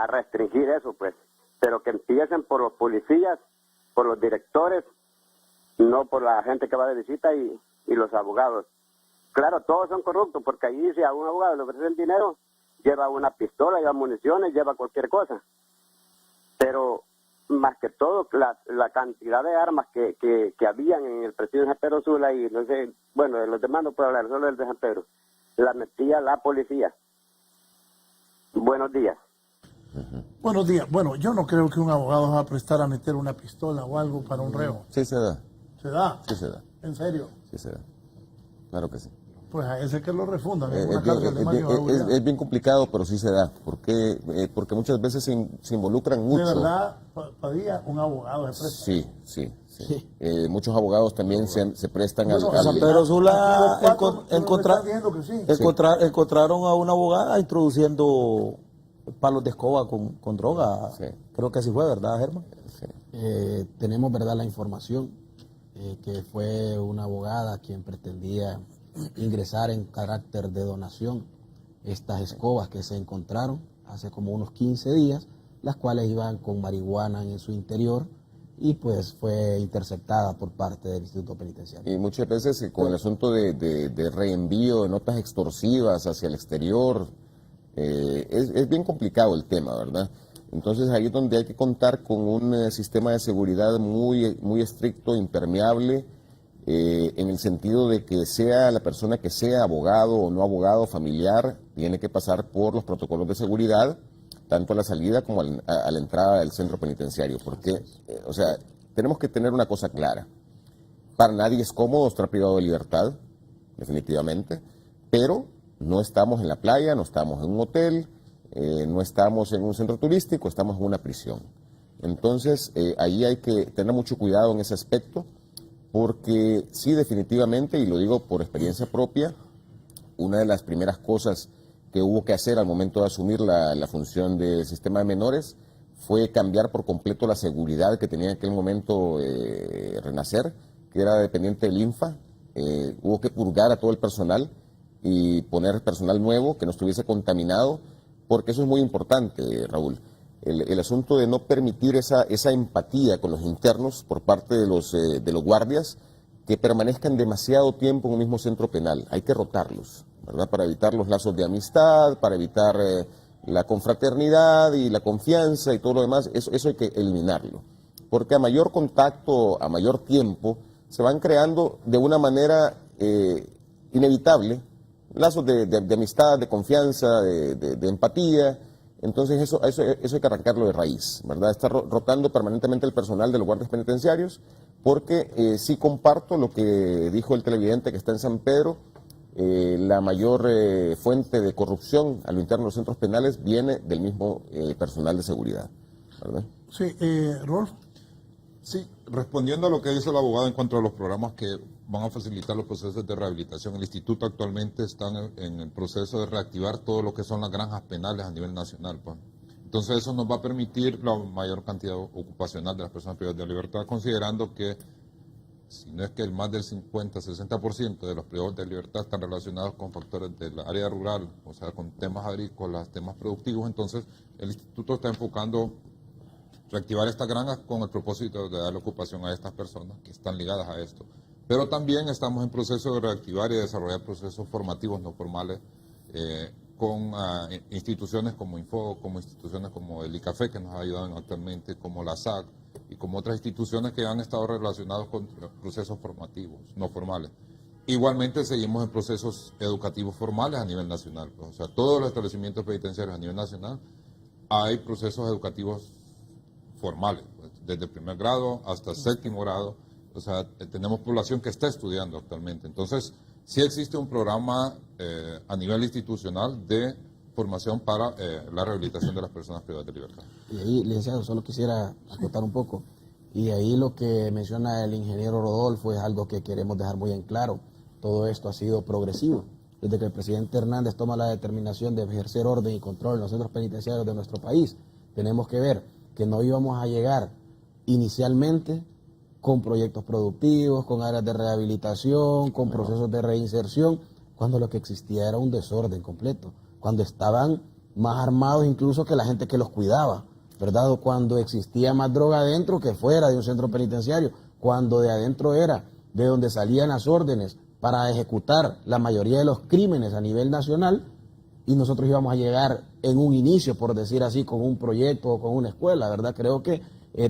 N: restringir eso, pues, pero que empiecen por los policías, por los directores, no por la gente que va de visita y los abogados. Claro, todos son corruptos, porque allí si a un abogado le ofrecen dinero, lleva una pistola, lleva municiones, lleva cualquier cosa. Pero más que todo, la cantidad de armas que habían en el presidio de San Pedro Sula, y no sé, bueno, de los demás no puedo hablar, solo el de San Pedro, la metía la policía. Buenos días.
E: Buenos días. Bueno, yo no creo que un abogado va a prestar a meter una pistola o algo para un reo.
H: Sí se da.
E: ¿Se da?
H: Sí se da.
E: ¿En serio?
H: Sí se da. Claro que sí.
E: Pues a ese que lo refundan en una cárcel de máxima seguridad.
H: Es bien complicado, pero sí se da. Porque muchas veces se involucran mucho.
E: De verdad, Padilla, un abogado se presta.
H: Sí. Muchos abogados también se prestan
J: a San Pedro Sula encontraron a una abogada introduciendo palos de escoba con droga. Sí. Creo que así fue, ¿verdad, Germán? Sí. Tenemos, ¿verdad?, la información que fue una abogada quien pretendía ingresar en carácter de donación estas escobas que se encontraron hace como unos 15 días, las cuales iban con marihuana en su interior, y pues fue interceptada por parte del Instituto Penitenciario.
H: Y muchas veces con el asunto de reenvío de notas extorsivas hacia el exterior, es bien complicado el tema, ¿verdad? Entonces ahí es donde hay que contar con un sistema de seguridad muy estricto, impermeable, en el sentido de que sea la persona que sea abogado o no abogado, familiar, tiene que pasar por los protocolos de seguridad, tanto a la salida como a la entrada del centro penitenciario, porque, tenemos que tener una cosa clara. Para nadie es cómodo estar privado de libertad, definitivamente, pero no estamos en la playa, no estamos en un hotel, no estamos en un centro turístico, estamos en una prisión. Entonces, ahí hay que tener mucho cuidado en ese aspecto, porque sí, definitivamente, y lo digo por experiencia propia, una de las primeras cosas que hubo que hacer al momento de asumir la función del sistema de menores fue cambiar por completo la seguridad que tenía en aquel momento Renacer, que era dependiente del INFA. Hubo que purgar a todo el personal y poner personal nuevo que no estuviese contaminado, porque eso es muy importante, Raúl. El asunto de no permitir esa empatía con los internos por parte de los guardias que permanezcan demasiado tiempo en un mismo centro penal. Hay que rotarlos, ¿verdad? Para evitar los lazos de amistad, para evitar la confraternidad y la confianza y todo lo demás. Eso hay que eliminarlo. Porque a mayor contacto, a mayor tiempo, se van creando de una manera inevitable lazos de amistad, de confianza, de empatía. Entonces eso hay que arrancarlo de raíz, ¿verdad? Está rotando permanentemente el personal de los guardias penitenciarios, porque sí comparto lo que dijo el televidente que está en San Pedro. La mayor fuente de corrupción a lo interno de los centros penales viene del mismo personal de seguridad, ¿verdad?
E: Sí, Rolf.
G: Sí, respondiendo a lo que dice el abogado en cuanto a los programas que van a facilitar los procesos de rehabilitación, el Instituto actualmente está en el proceso de reactivar todo lo que son las granjas penales a nivel nacional, pues. Entonces eso nos va a permitir la mayor cantidad ocupacional de las personas privadas de libertad, considerando que si no es que el más del 50-60% de los privados de libertad están relacionados con factores del área rural, o sea, con temas agrícolas, temas productivos. Entonces el Instituto está enfocando reactivar estas granjas con el propósito de darle ocupación a estas personas que están ligadas a esto. Pero también estamos en proceso de reactivar y desarrollar procesos formativos no formales con instituciones como Info, como instituciones como el ICAFE, que nos ha ayudado actualmente, como la SAC y como otras instituciones que han estado relacionadas con procesos formativos no formales. Igualmente seguimos en procesos educativos formales a nivel nacional. O sea, todos los establecimientos penitenciarios a nivel nacional hay procesos educativos formales, pues, desde el primer grado hasta el séptimo grado. O sea, tenemos población que está estudiando actualmente. Entonces, sí existe un programa a nivel institucional de formación para la rehabilitación de las personas privadas de libertad.
J: Y ahí, licenciado, solo quisiera acotar un poco. Y ahí lo que menciona el ingeniero Rodolfo es algo que queremos dejar muy en claro. Todo esto ha sido progresivo. Desde que el presidente Hernández toma la determinación de ejercer orden y control en los centros penitenciarios de nuestro país, tenemos que ver que no íbamos a llegar inicialmente con proyectos productivos, con áreas de rehabilitación, con procesos de reinserción, cuando lo que existía era un desorden completo, cuando estaban más armados incluso que la gente que los cuidaba, ¿verdad? O cuando existía más droga adentro que fuera de un centro penitenciario, cuando de adentro era de donde salían las órdenes para ejecutar la mayoría de los crímenes a nivel nacional, y nosotros íbamos a llegar en un inicio, por decir así, con un proyecto o con una escuela, ¿verdad? Creo que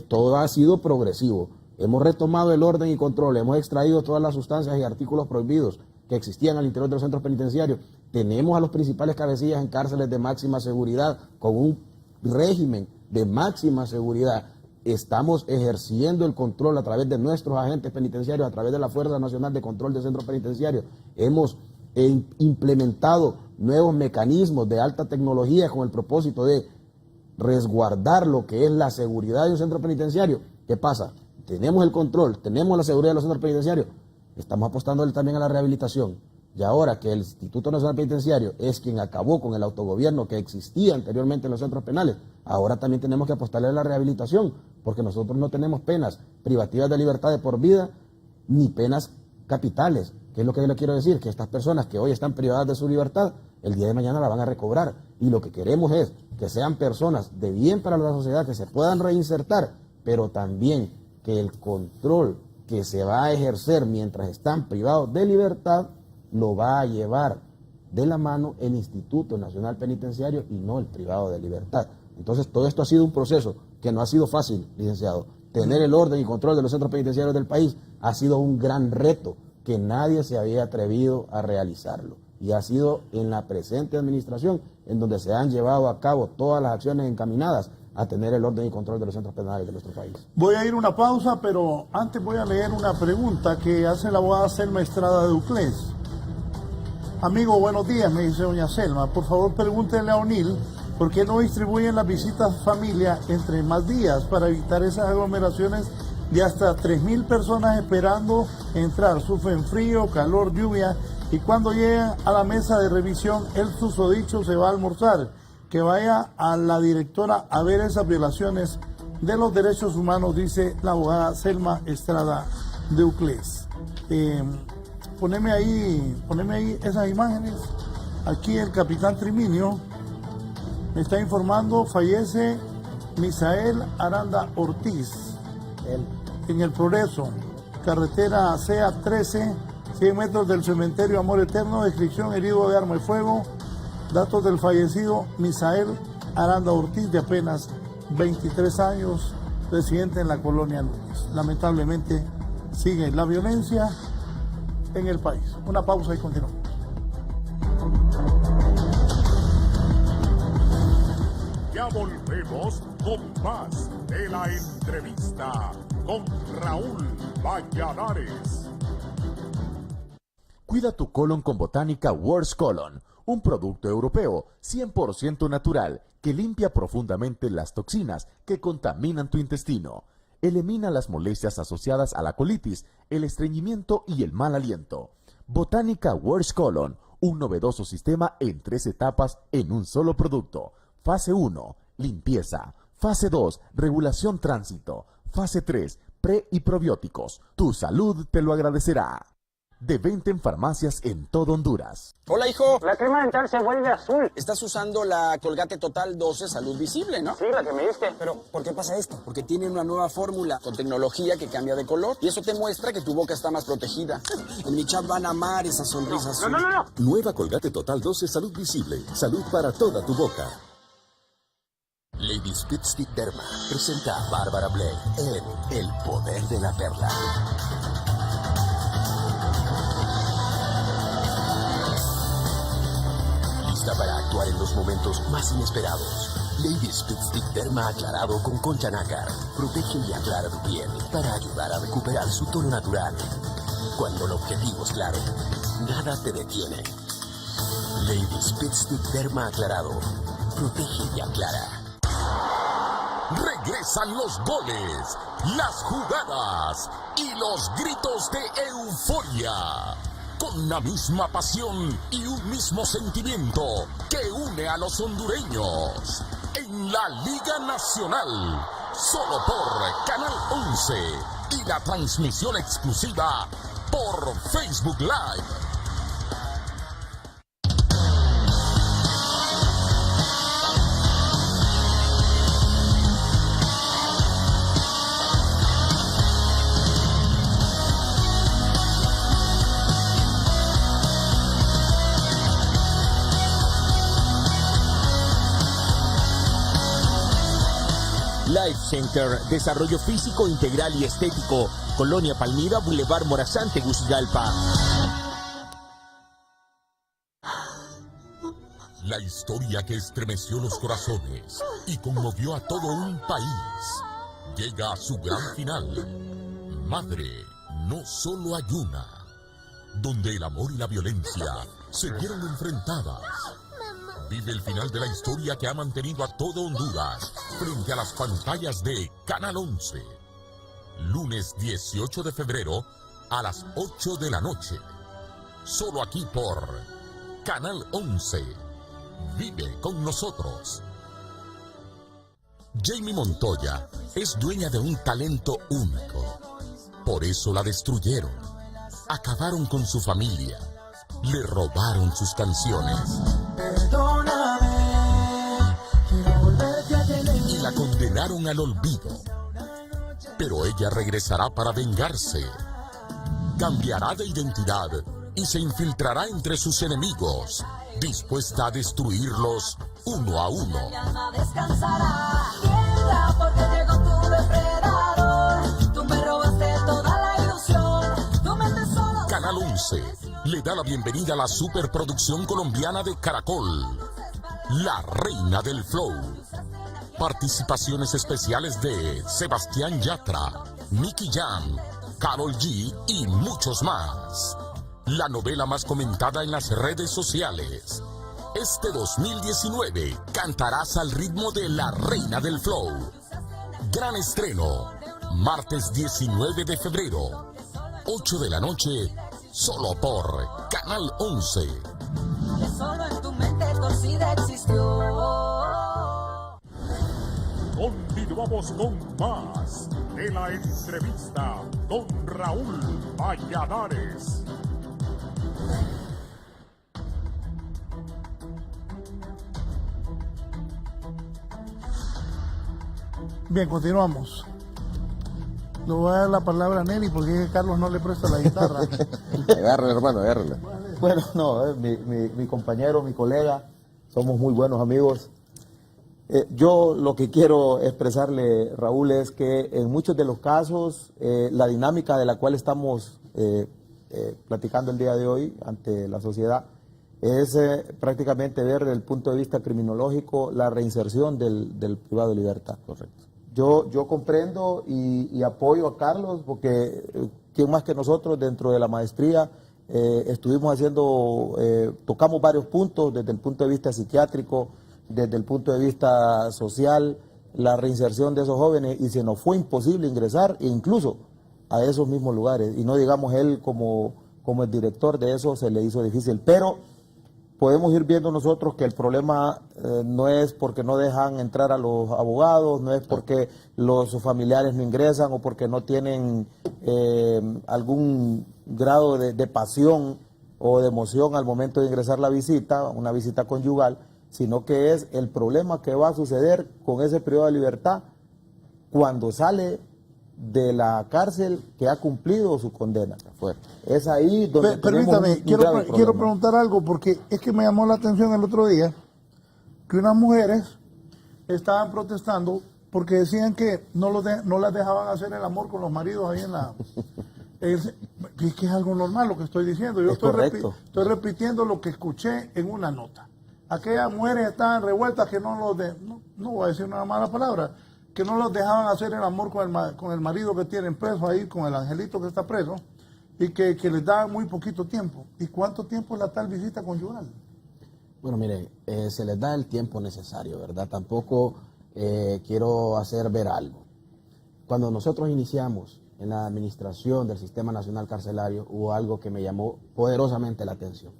J: todo ha sido progresivo. Hemos retomado el orden y control, hemos extraído todas las sustancias y artículos prohibidos que existían al interior de los centros penitenciarios. Tenemos a los principales cabecillas en cárceles de máxima seguridad, con un régimen de máxima seguridad. Estamos ejerciendo el control a través de nuestros agentes penitenciarios, a través de la Fuerza Nacional de Control de Centros Penitenciarios. Hemos implementado nuevos mecanismos de alta tecnología con el propósito de resguardar lo que es la seguridad de un centro penitenciario. ¿Qué pasa? Tenemos el control, tenemos la seguridad de los centros penitenciarios, estamos apostando también a la rehabilitación. Y ahora que el Instituto Nacional Penitenciario es quien acabó con el autogobierno que existía anteriormente en los centros penales, ahora también tenemos que apostarle a la rehabilitación, porque nosotros no tenemos penas privativas de libertad de por vida, ni penas capitales. ¿Qué es lo que yo le quiero decir? Que estas personas que hoy están privadas de su libertad, el día de mañana la van a recobrar. Y lo que queremos es que sean personas de bien para la sociedad, que se puedan reinsertar, pero también que el control que se va a ejercer mientras están privados de libertad lo va a llevar de la mano el Instituto Nacional Penitenciario y no el privado de libertad. Entonces todo esto ha sido un proceso que no ha sido fácil, licenciado. Tener el orden y control de los centros penitenciarios del país ha sido un gran reto que nadie se había atrevido a realizarlo. Y ha sido en la presente administración en donde se han llevado a cabo todas las acciones encaminadas a tener el orden y control de los centros penales de nuestro país.
E: Voy a ir a una pausa, pero antes voy a leer una pregunta que hace la abogada Selma Estrada de Uclés. Amigo, buenos días, me dice doña Selma. Por favor, pregúntenle a O'Neill por qué no distribuyen las visitas familia entre más días para evitar esas aglomeraciones de hasta 3.000 personas esperando entrar. Sufren frío, calor, lluvia, y cuando llegan a la mesa de revisión, el susodicho se va a almorzar. Que vaya a la directora a ver esas violaciones de los derechos humanos, dice la abogada Selma Estrada de Uclés. poneme ahí esas imágenes. Aquí el capitán Triminio me está informando, fallece Misael Aranda Ortiz en el Progreso, carretera CA 13, 100 metros del cementerio Amor Eterno. Descripción: herido de arma de fuego. Datos del fallecido: Misael Aranda Ortiz, de apenas 23 años, residente en la colonia Núñez. Lamentablemente sigue la violencia en el país. Una pausa y continuamos.
B: Ya volvemos con más de la entrevista con Raúl Valladares.
A: Cuida tu colon con Botánica Works Colon, un producto europeo 100% natural que limpia profundamente las toxinas que contaminan tu intestino. Elimina las molestias asociadas a la colitis, el estreñimiento y el mal aliento. Botánica Works Colon, un novedoso sistema en 3 etapas en un solo producto. Fase 1, limpieza. Fase 2, regulación tránsito. Fase 3, pre y probióticos. Tu salud te lo agradecerá. De venta en farmacias en todo Honduras.
O: Hola, hijo. La crema dental se vuelve azul. Estás usando la Colgate Total 12 Salud Visible, ¿no?
N: Sí, la que me diste.
O: Pero, ¿por qué pasa esto? Porque tiene una nueva fórmula con tecnología que cambia de color. Y eso te muestra que tu boca está más protegida. En mi chat van a amar esa sonrisa azul.
N: No.
A: Nueva Colgate Total 12 Salud Visible. Salud para toda tu boca. Lady Spit Stick Derma presenta a Bárbara Blake en El Poder de la Perla. Lista para actuar en los momentos más inesperados. Lady Spit Stick Derma aclarado con concha nácar protege y aclara tu piel para ayudar a recuperar su tono natural. Cuando el objetivo es claro, nada te detiene. Lady Spit Stick Derma aclarado protege y aclara. Regresan los goles, las jugadas y los gritos de euforia. Con la misma pasión y un mismo sentimiento que une a los hondureños. En la Liga Nacional, solo por Canal 11 y la transmisión exclusiva por Facebook Live.
P: Life Center, desarrollo físico integral y estético. Colonia Palmira, Boulevard Morazán, Tegucigalpa.
A: La historia que estremeció los corazones y conmovió a todo un país llega a su gran final. Madre, no solo hay una, donde el amor y la violencia se vieron enfrentadas. Vive el final de la historia que ha mantenido a todo Honduras frente a las pantallas de Canal 11. Lunes 18 de febrero a las 8 de la noche. Solo aquí por Canal 11. Vive con nosotros. Jamie Montoya es dueña de un talento único. Por eso la destruyeron. Acabaron con su familia. Le robaron sus canciones. Y la condenaron al olvido. Pero ella regresará para vengarse. Cambiará de identidad y se infiltrará entre sus enemigos, dispuesta a destruirlos uno a uno. Canal 11 le da la bienvenida a la superproducción colombiana de Caracol, La Reina del Flow. Participaciones especiales de Sebastián Yatra, Nicky Jam, Karol G y muchos más. La novela más comentada en las redes sociales. Este 2019 cantarás al ritmo de La Reina del Flow. Gran estreno, martes 19 de febrero, 8 de la noche, solo por Canal 11.
Q: Que solo en tu mente torcida existió.
B: Continuamos con más de la entrevista con Raúl Valladares.
E: Bien, continuamos. Le voy a dar la palabra a Nelly porque es que Carlos no le presta la guitarra.
H: Agárrala, hermano, agárrala.
F: Bueno, no, mi compañero, mi colega, somos muy buenos amigos. Yo lo que quiero expresarle, Raúl, es que en muchos de los casos la dinámica de la cual estamos platicando el día de hoy ante la sociedad es prácticamente ver desde el punto de vista criminológico la reinserción del privado de libertad. Correcto. Yo comprendo y apoyo a Carlos porque quien más que nosotros dentro de la maestría estuvimos haciendo, tocamos varios puntos desde el punto de vista psiquiátrico, desde el punto de vista social, la reinserción de esos jóvenes, y se nos fue imposible ingresar incluso a esos mismos lugares, y no digamos él como el director de eso se le hizo difícil, pero podemos ir viendo nosotros que el problema no es porque no dejan entrar a los abogados, no es porque los familiares no ingresan o porque no tienen algún grado de pasión o de emoción al momento de ingresar la visita, una visita conyugal, sino que es el problema que va a suceder con ese periodo de libertad cuando sale de la cárcel que ha cumplido su condena. Es ahí donde
E: permítame, quiero preguntar algo, porque es que me llamó la atención el otro día que unas mujeres estaban protestando porque decían que no las dejaban hacer el amor con los maridos ahí en la... Es que es algo normal lo que estoy diciendo. Yo estoy repitiendo lo que escuché en una nota. Aquellas mujeres estaban revueltas que no voy a decir una mala palabra, que no los dejaban hacer el amor con el marido que tienen preso ahí, con el angelito que está preso, y que les daban muy poquito tiempo. ¿Y cuánto tiempo es la tal visita conyugal?
J: Bueno, mire, se les da el tiempo necesario, ¿verdad? Tampoco quiero hacer ver algo. Cuando nosotros iniciamos en la administración del Sistema Nacional Carcelario, hubo algo que me llamó poderosamente la atención.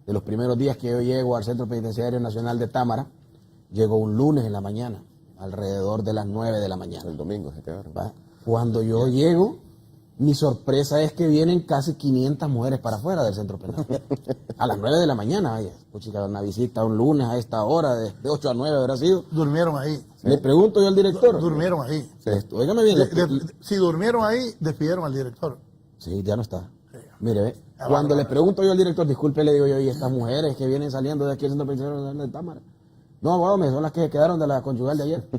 J: De los primeros días que yo llego al Centro Penitenciario Nacional de Támara, llego un lunes en la mañana, alrededor de las 9 de la mañana. El domingo se quedaron. Cuando yo llego, mi sorpresa es que vienen casi 500 mujeres para afuera del centro penal. A las 9 de la mañana, vaya. Pues chica, una visita un lunes a esta hora, de 8 a 9 habrá sido.
E: Durmieron ahí.
J: Le pregunto yo al director.
E: Durmieron ahí.
J: Óigame bien.
E: Si durmieron ahí, despidieron al director.
J: Sí, ya no está. Mire, ve. Cuando le pregunto yo al director, disculpe, le digo yo, ¿y estas mujeres que vienen saliendo de aquí al Centro Penitenciario de Támara? No, abogado, son las que quedaron de la conyugal de ayer.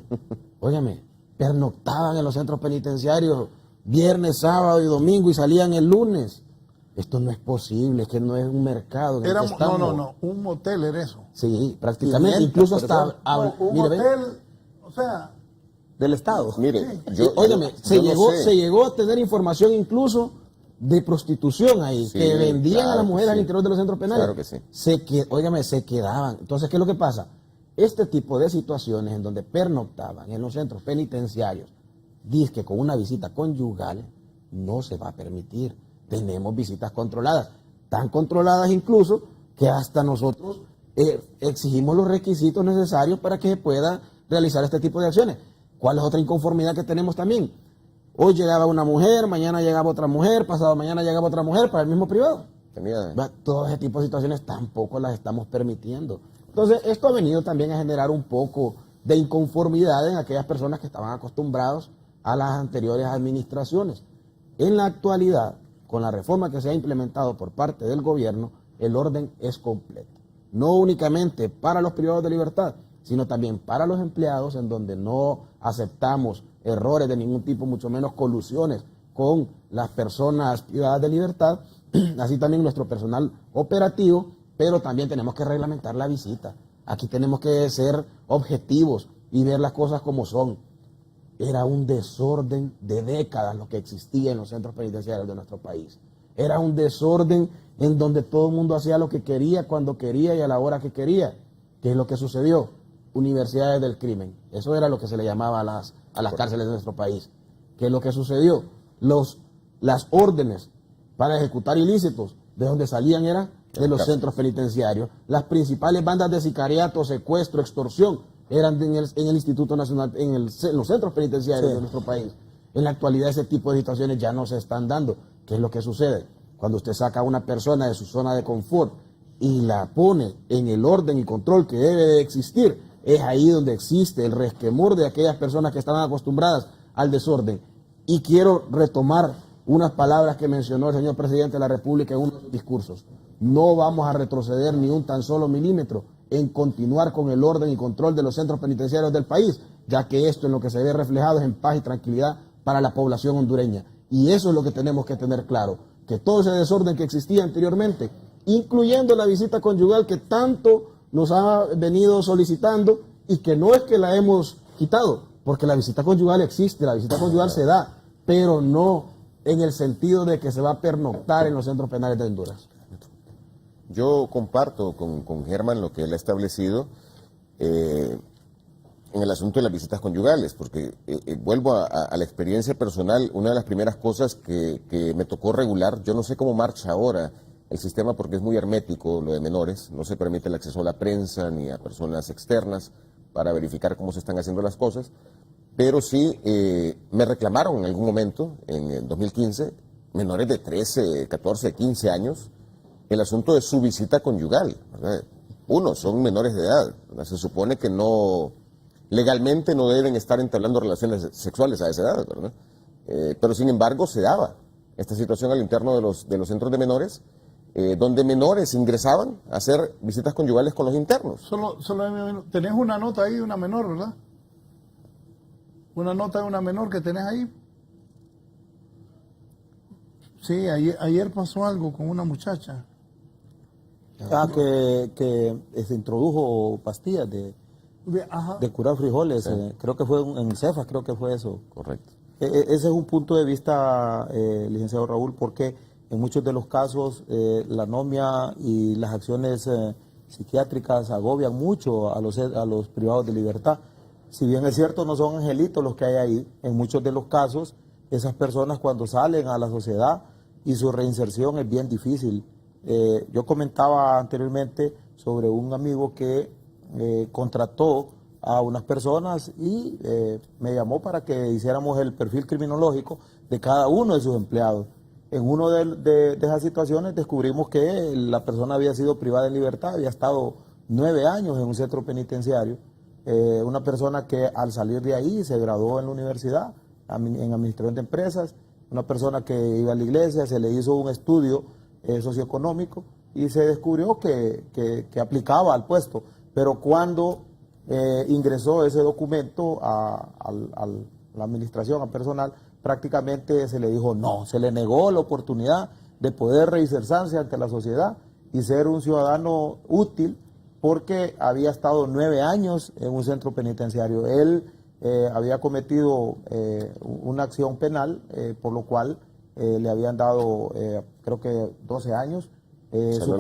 J: Óigame, pernoctaban en los centros penitenciarios viernes, sábado y domingo y salían el lunes. Esto no es posible, es que no es un mercado.
E: No, un motel era eso.
J: Sí, prácticamente, incluso hasta...
E: un motel, o sea...
J: Del Estado.
H: Mire,
J: óigame, se llegó a tener información incluso de prostitución ahí, sí, que vendían a las mujeres al interior de los centros penales.
H: Claro que sí.
J: Se quedaban. Entonces, ¿qué es lo que pasa? Este tipo de situaciones en donde pernoctaban en los centros penitenciarios, dice que con una visita conyugal no se va a permitir. Tenemos visitas controladas, tan controladas incluso que hasta nosotros exigimos los requisitos necesarios para que se pueda realizar este tipo de acciones. ¿Cuál es otra inconformidad que tenemos también? Hoy llegaba una mujer, mañana llegaba otra mujer, pasado mañana llegaba otra mujer para el mismo privado. Todo ese tipo de situaciones tampoco las estamos permitiendo. Entonces, esto ha venido también a generar un poco de inconformidad en aquellas personas que estaban acostumbrados a las anteriores administraciones. En la actualidad, con la reforma que se ha implementado por parte del gobierno, el orden es completo. No únicamente para los privados de libertad, sino también para los empleados, en donde no aceptamos errores de ningún tipo, mucho menos colusiones con las personas privadas de libertad, así también nuestro personal operativo, pero también tenemos que reglamentar la visita. Aquí tenemos que ser objetivos y ver las cosas como son. Era un desorden de décadas lo que existía en los centros penitenciarios de nuestro país. Era un desorden en donde todo el mundo hacía lo que quería, cuando quería y a la hora que quería. ¿Qué es lo que sucedió? Universidades del crimen. Eso era lo que se le llamaba a las cárceles de nuestro país. ¿Qué es lo que sucedió? Las órdenes para ejecutar ilícitos, de donde salían eran de los centros penitenciarios. Las principales bandas de sicariato, secuestro, extorsión, eran en el Instituto Nacional, en los centros penitenciarios de nuestro país. En la actualidad ese tipo de situaciones ya no se están dando. ¿Qué es lo que sucede? Cuando usted saca a una persona de su zona de confort y la pone en el orden y control que debe de existir, es ahí donde existe el resquemor de aquellas personas que estaban acostumbradas al desorden. Y quiero retomar unas palabras que mencionó el señor presidente de la República en uno de sus discursos. No vamos a retroceder ni un tan solo milímetro en continuar con el orden y control de los centros penitenciarios del país, ya que esto en lo que se ve reflejado es en paz y tranquilidad para la población hondureña. Y eso es lo que tenemos que tener claro, que todo ese desorden que existía anteriormente, incluyendo la visita conyugal que tanto nos ha venido solicitando y que no es que la hemos quitado, porque la visita conyugal existe, la visita conyugal se da, pero no en el sentido de que se va a pernoctar en los centros penales de Honduras.
H: Yo comparto con Germán lo que él ha establecido en el asunto de las visitas conyugales, porque vuelvo a la experiencia personal. Una de las primeras cosas que me tocó regular, yo no sé cómo marcha ahora el sistema porque es muy hermético lo de menores, no se permite el acceso a la prensa ni a personas externas para verificar cómo se están haciendo las cosas, pero sí me reclamaron en algún momento, en el 2015, menores de 13, 14, 15 años, el asunto de su visita conyugal, ¿verdad? Uno, son menores de edad, ¿verdad? Se supone que no, legalmente no deben estar entablando relaciones sexuales a esa edad, ¿verdad? Pero sin embargo se daba esta situación al interno de los centros de menores, donde menores ingresaban a hacer visitas conyugales con los internos.
E: Tenés una nota ahí de una menor, ¿verdad? Una nota de una menor que tenés ahí. Sí, ayer pasó algo con una muchacha.
F: Que se introdujo pastillas de curar frijoles, sí. Creo que fue en Cefas, creo que fue eso.
H: Correcto.
F: Ese es un punto de vista, licenciado Raúl, porque en muchos de los casos la anomia y las acciones psiquiátricas agobian mucho a los privados de libertad. Si bien es cierto, no son angelitos los que hay ahí, en muchos de los casos esas personas cuando salen a la sociedad y su reinserción es bien difícil. Yo comentaba anteriormente sobre un amigo que contrató a unas personas y me llamó para que hiciéramos el perfil criminológico de cada uno de sus empleados. En una de esas situaciones descubrimos que la persona había sido privada de libertad, había estado 9 años en un centro penitenciario. Una persona que al salir de ahí se graduó en la universidad, en administración de empresas, una persona que iba a la iglesia, se le hizo un estudio socioeconómico y se descubrió que aplicaba al puesto. Pero cuando ingresó ese documento a la administración, a personal, prácticamente se le dijo no, se le negó la oportunidad de poder reinsertarse ante la sociedad y ser un ciudadano útil porque había estado 9 años en un centro penitenciario. Él había cometido una acción penal, por lo cual le habían dado, creo que 12 años. Su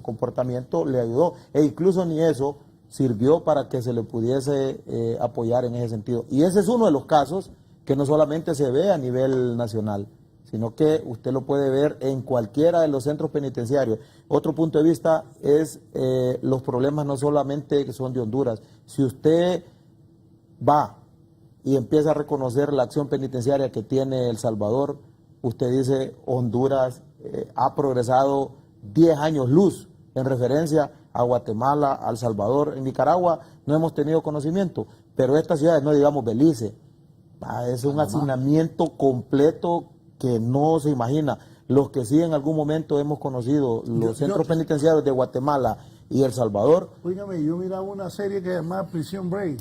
F: comportamiento le ayudó, e incluso ni eso sirvió para que se le pudiese apoyar en ese sentido. Y ese es uno de los casos que no solamente se ve a nivel nacional, sino que usted lo puede ver en cualquiera de los centros penitenciarios. Otro punto de vista es los problemas no solamente que son de Honduras. Si usted va y empieza a reconocer la acción penitenciaria que tiene El Salvador, usted dice Honduras ha progresado 10 años luz en referencia a Guatemala, a El Salvador. En Nicaragua no hemos tenido conocimiento, pero estas ciudades, no digamos Belice, es un hacinamiento completo que no se imagina. Los que sí en algún momento hemos conocido los centros penitenciarios de Guatemala y El Salvador.
E: Óigame, yo miraba una serie que se llamaba Prison Break.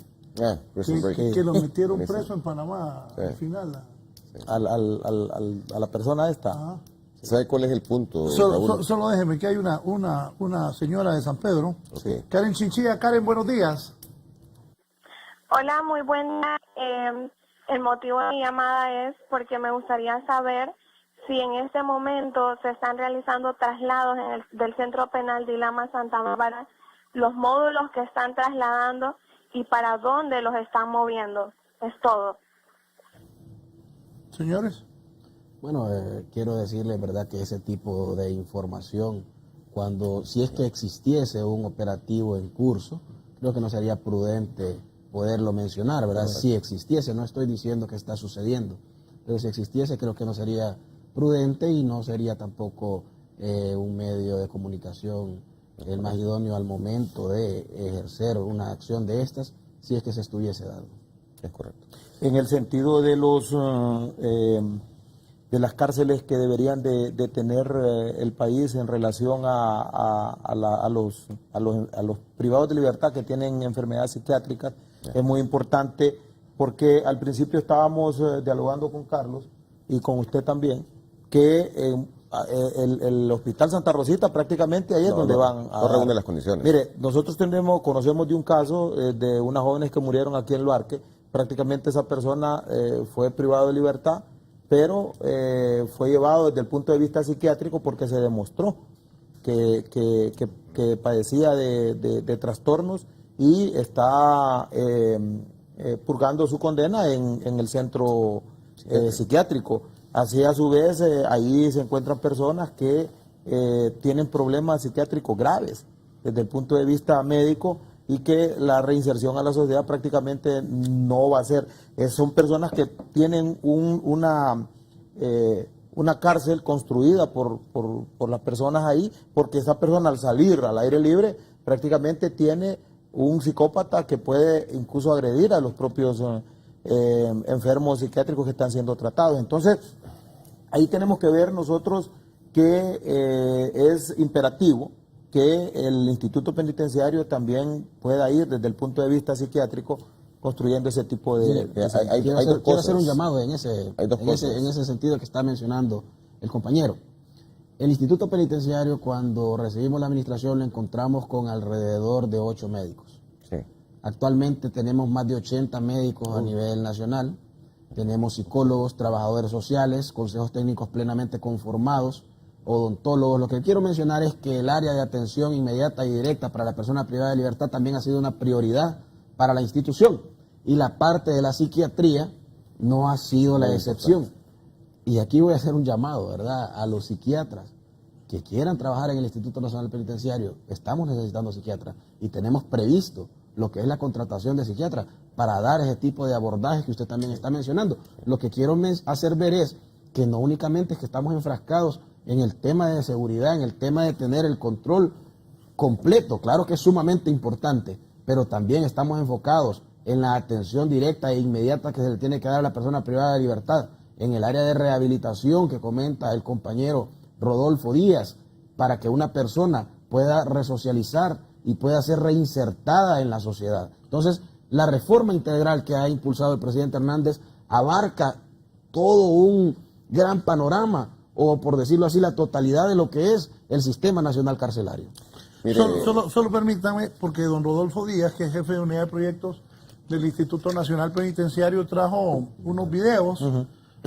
H: Prison Break.
E: Que lo metieron preso en Panamá al final.
F: A la persona esta.
E: Ajá.
H: ¿Sabe cuál es el punto?
E: Solo déjeme que hay una señora de San Pedro. Okay. Karen Chinchilla. Karen, buenos días.
R: Hola, muy buena. El motivo de mi llamada es porque me gustaría saber si en este momento se están realizando traslados del Centro Penal de Ilama Santa Bárbara, los módulos que están trasladando y para dónde los están moviendo. Es todo.
E: Señores.
J: Bueno, quiero decirles, verdad, que ese tipo de información, si es que existiese un operativo en curso, creo que no sería prudente poderlo mencionar, ¿verdad? Si existiese, no estoy diciendo que está sucediendo, pero si existiese, creo que no sería prudente y no sería tampoco un medio de comunicación el más idóneo al momento de ejercer una acción de estas si es que se estuviese dando.
H: Es correcto.
S: En el sentido de los de las cárceles que deberían de tener el país en relación a los privados de libertad que tienen enfermedades psiquiátricas, es muy importante porque al principio estábamos dialogando con Carlos y con usted también, que el Hospital Santa Rosita prácticamente ahí es donde van a...
H: No reúne las condiciones.
S: Mire, nosotros conocemos de un caso de unas jóvenes que murieron aquí en Luarque. Prácticamente esa persona fue privado de libertad, pero fue llevado desde el punto de vista psiquiátrico porque se demostró que padecía de trastornos y está purgando su condena en el centro psiquiátrico. Así a su vez ahí se encuentran personas que tienen problemas psiquiátricos graves desde el punto de vista médico y que la reinserción a la sociedad prácticamente no va a ser. Son personas que tienen una cárcel construida por las personas ahí, porque esa persona al salir al aire libre prácticamente tiene un psicópata que puede incluso agredir a los propios enfermos psiquiátricos que están siendo tratados. Entonces, ahí tenemos que ver nosotros que es imperativo que el Instituto Penitenciario también pueda ir desde el punto de vista psiquiátrico construyendo ese tipo de...
J: Quiero hacer un llamado en ese sentido que está mencionando el compañero. El Instituto Penitenciario, cuando recibimos la administración, lo encontramos con alrededor de 8 médicos.
H: Sí.
J: Actualmente tenemos más de 80 médicos a nivel nacional. Tenemos psicólogos, trabajadores sociales, consejos técnicos plenamente conformados, odontólogos. Lo que quiero mencionar es que el área de atención inmediata y directa para la persona privada de libertad también ha sido una prioridad para la institución. Y la parte de la psiquiatría no ha sido la excepción. Y aquí voy a hacer un llamado, ¿verdad?, a los psiquiatras que quieran trabajar en el Instituto Nacional Penitenciario. Estamos necesitando psiquiatras y tenemos previsto lo que es la contratación de psiquiatras para dar ese tipo de abordajes que usted también está mencionando. Lo que quiero hacer ver es que no únicamente es que estamos enfrascados en el tema de seguridad, en el tema de tener el control completo, claro que es sumamente importante, pero también estamos enfocados en la atención directa e inmediata que se le tiene que dar a la persona privada de libertad, en el área de rehabilitación que comenta el compañero Rodolfo Díaz, para que una persona pueda resocializar y pueda ser reinsertada en la sociedad. Entonces, la reforma integral que ha impulsado el presidente Hernández abarca todo un gran panorama, o por decirlo así, la totalidad de lo que es el sistema nacional carcelario.
E: Solo permítame, porque don Rodolfo Díaz, que es jefe de unidad de proyectos del Instituto Nacional Penitenciario, trajo unos videos.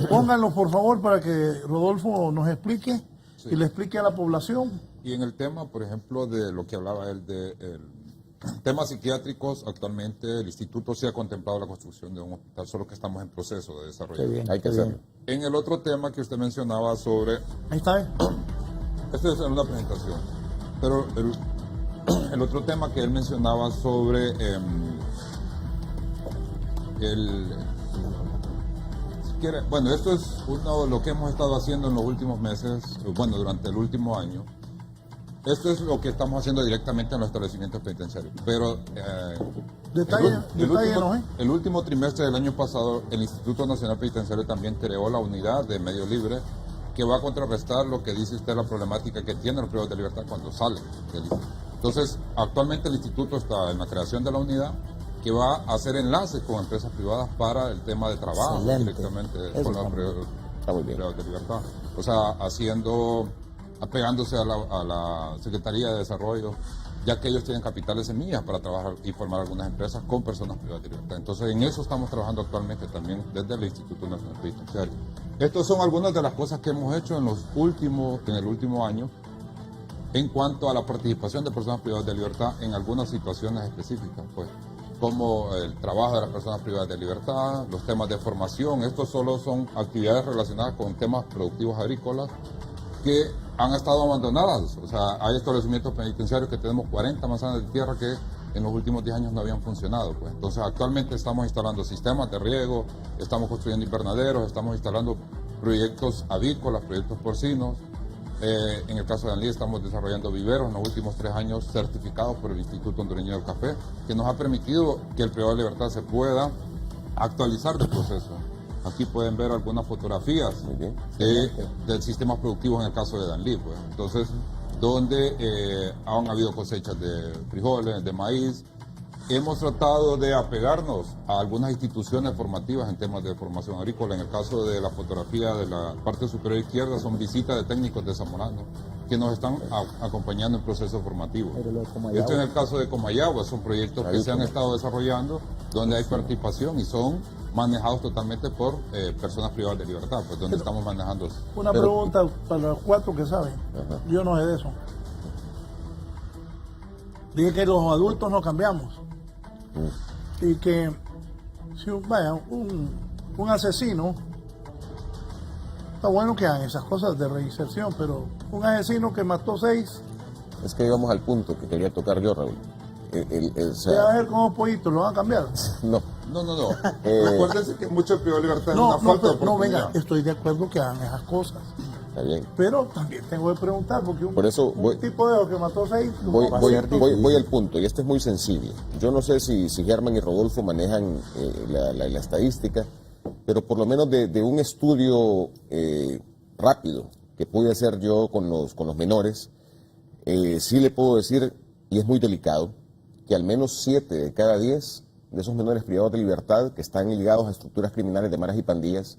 E: Pónganlos, por favor, para que Rodolfo nos explique y le explique a la población.
G: Y en el tema, por ejemplo, de lo que hablaba él de temas psiquiátricos, actualmente el instituto sí ha contemplado la construcción de un hospital, solo que estamos en proceso de desarrollo.
H: Hay que hacerlo.
G: En el otro tema que usted mencionaba sobre...
E: Ahí está.
G: Esto es una presentación. Pero el otro tema que él mencionaba sobre bueno, esto es lo que hemos estado haciendo en los últimos meses, bueno, durante el último año. Esto es lo que estamos haciendo directamente en los establecimientos penitenciarios. Pero el último trimestre del año pasado, el Instituto Nacional Penitenciario también creó la unidad de medio libre que va a contrarrestar lo que dice usted, la problemática que tienen los privados de libertad cuando salen del instituto. Entonces, actualmente el instituto está en la creación de la unidad que va a hacer enlaces con empresas privadas para el tema de trabajo. Excelente. Directamente con los privados de libertad. O sea, apegándose a la Secretaría de Desarrollo, ya que ellos tienen capitales semillas para trabajar y formar algunas empresas con personas privadas de libertad. Entonces, en eso estamos trabajando actualmente también desde el Instituto Nacional Penitenciario. Estas son algunas de las cosas que hemos hecho en el último año en cuanto a la participación de personas privadas de libertad en algunas situaciones específicas, pues, como el trabajo de las personas privadas de libertad, los temas de formación. Estos solo son actividades relacionadas con temas productivos agrícolas que han estado abandonadas. O sea, hay establecimientos penitenciarios que tenemos 40 manzanas de tierra que en los últimos 10 años no habían funcionado. Pues. Entonces, actualmente estamos instalando sistemas de riego, estamos construyendo invernaderos, estamos instalando proyectos avícolas, proyectos porcinos. En el caso de Danlí estamos desarrollando viveros en los últimos 3 años certificados por el Instituto Hondureño del Café, que nos ha permitido que el privado de libertad se pueda actualizar del proceso. Aquí pueden ver algunas fotografías del sistema productivo en el caso de Danlí, pues. Entonces, donde han habido cosechas de frijoles, de maíz. Hemos tratado de apegarnos a algunas instituciones formativas en temas de formación agrícola. En el caso de la fotografía de la parte superior izquierda son visitas de técnicos de Zamorano que nos están acompañando en procesos formativos. Esto en el caso de Comayagua, son proyectos que se han estado desarrollando donde hay participación y son manejados totalmente por personas privadas de libertad, pues donde estamos manejando.
E: Una pregunta para los 4 que saben. Yo no sé de eso. Dije que los adultos no cambiamos. Y que si un asesino, está bueno que hagan esas cosas de reinserción, pero un asesino que mató 6.
H: Es que íbamos al punto que quería tocar yo, Raúl.
E: ¿Se va a ver como pollito? ¿Lo van a cambiar?
H: No.
G: No. Recuérdense que mucho el privado de libertad es una falta de oportunidad.
E: Venga, estoy de acuerdo que hagan esas cosas.
H: Está bien.
E: Pero también tengo que preguntar, porque un tipo de que mató 6...
H: Voy al punto, y esto es muy sensible. Yo no sé si Germán y Rodolfo manejan la estadística, pero por lo menos de un estudio rápido que pude hacer yo con los menores, sí le puedo decir, y es muy delicado, que al menos 7 de cada 10 de esos menores privados de libertad que están ligados a estructuras criminales de maras y pandillas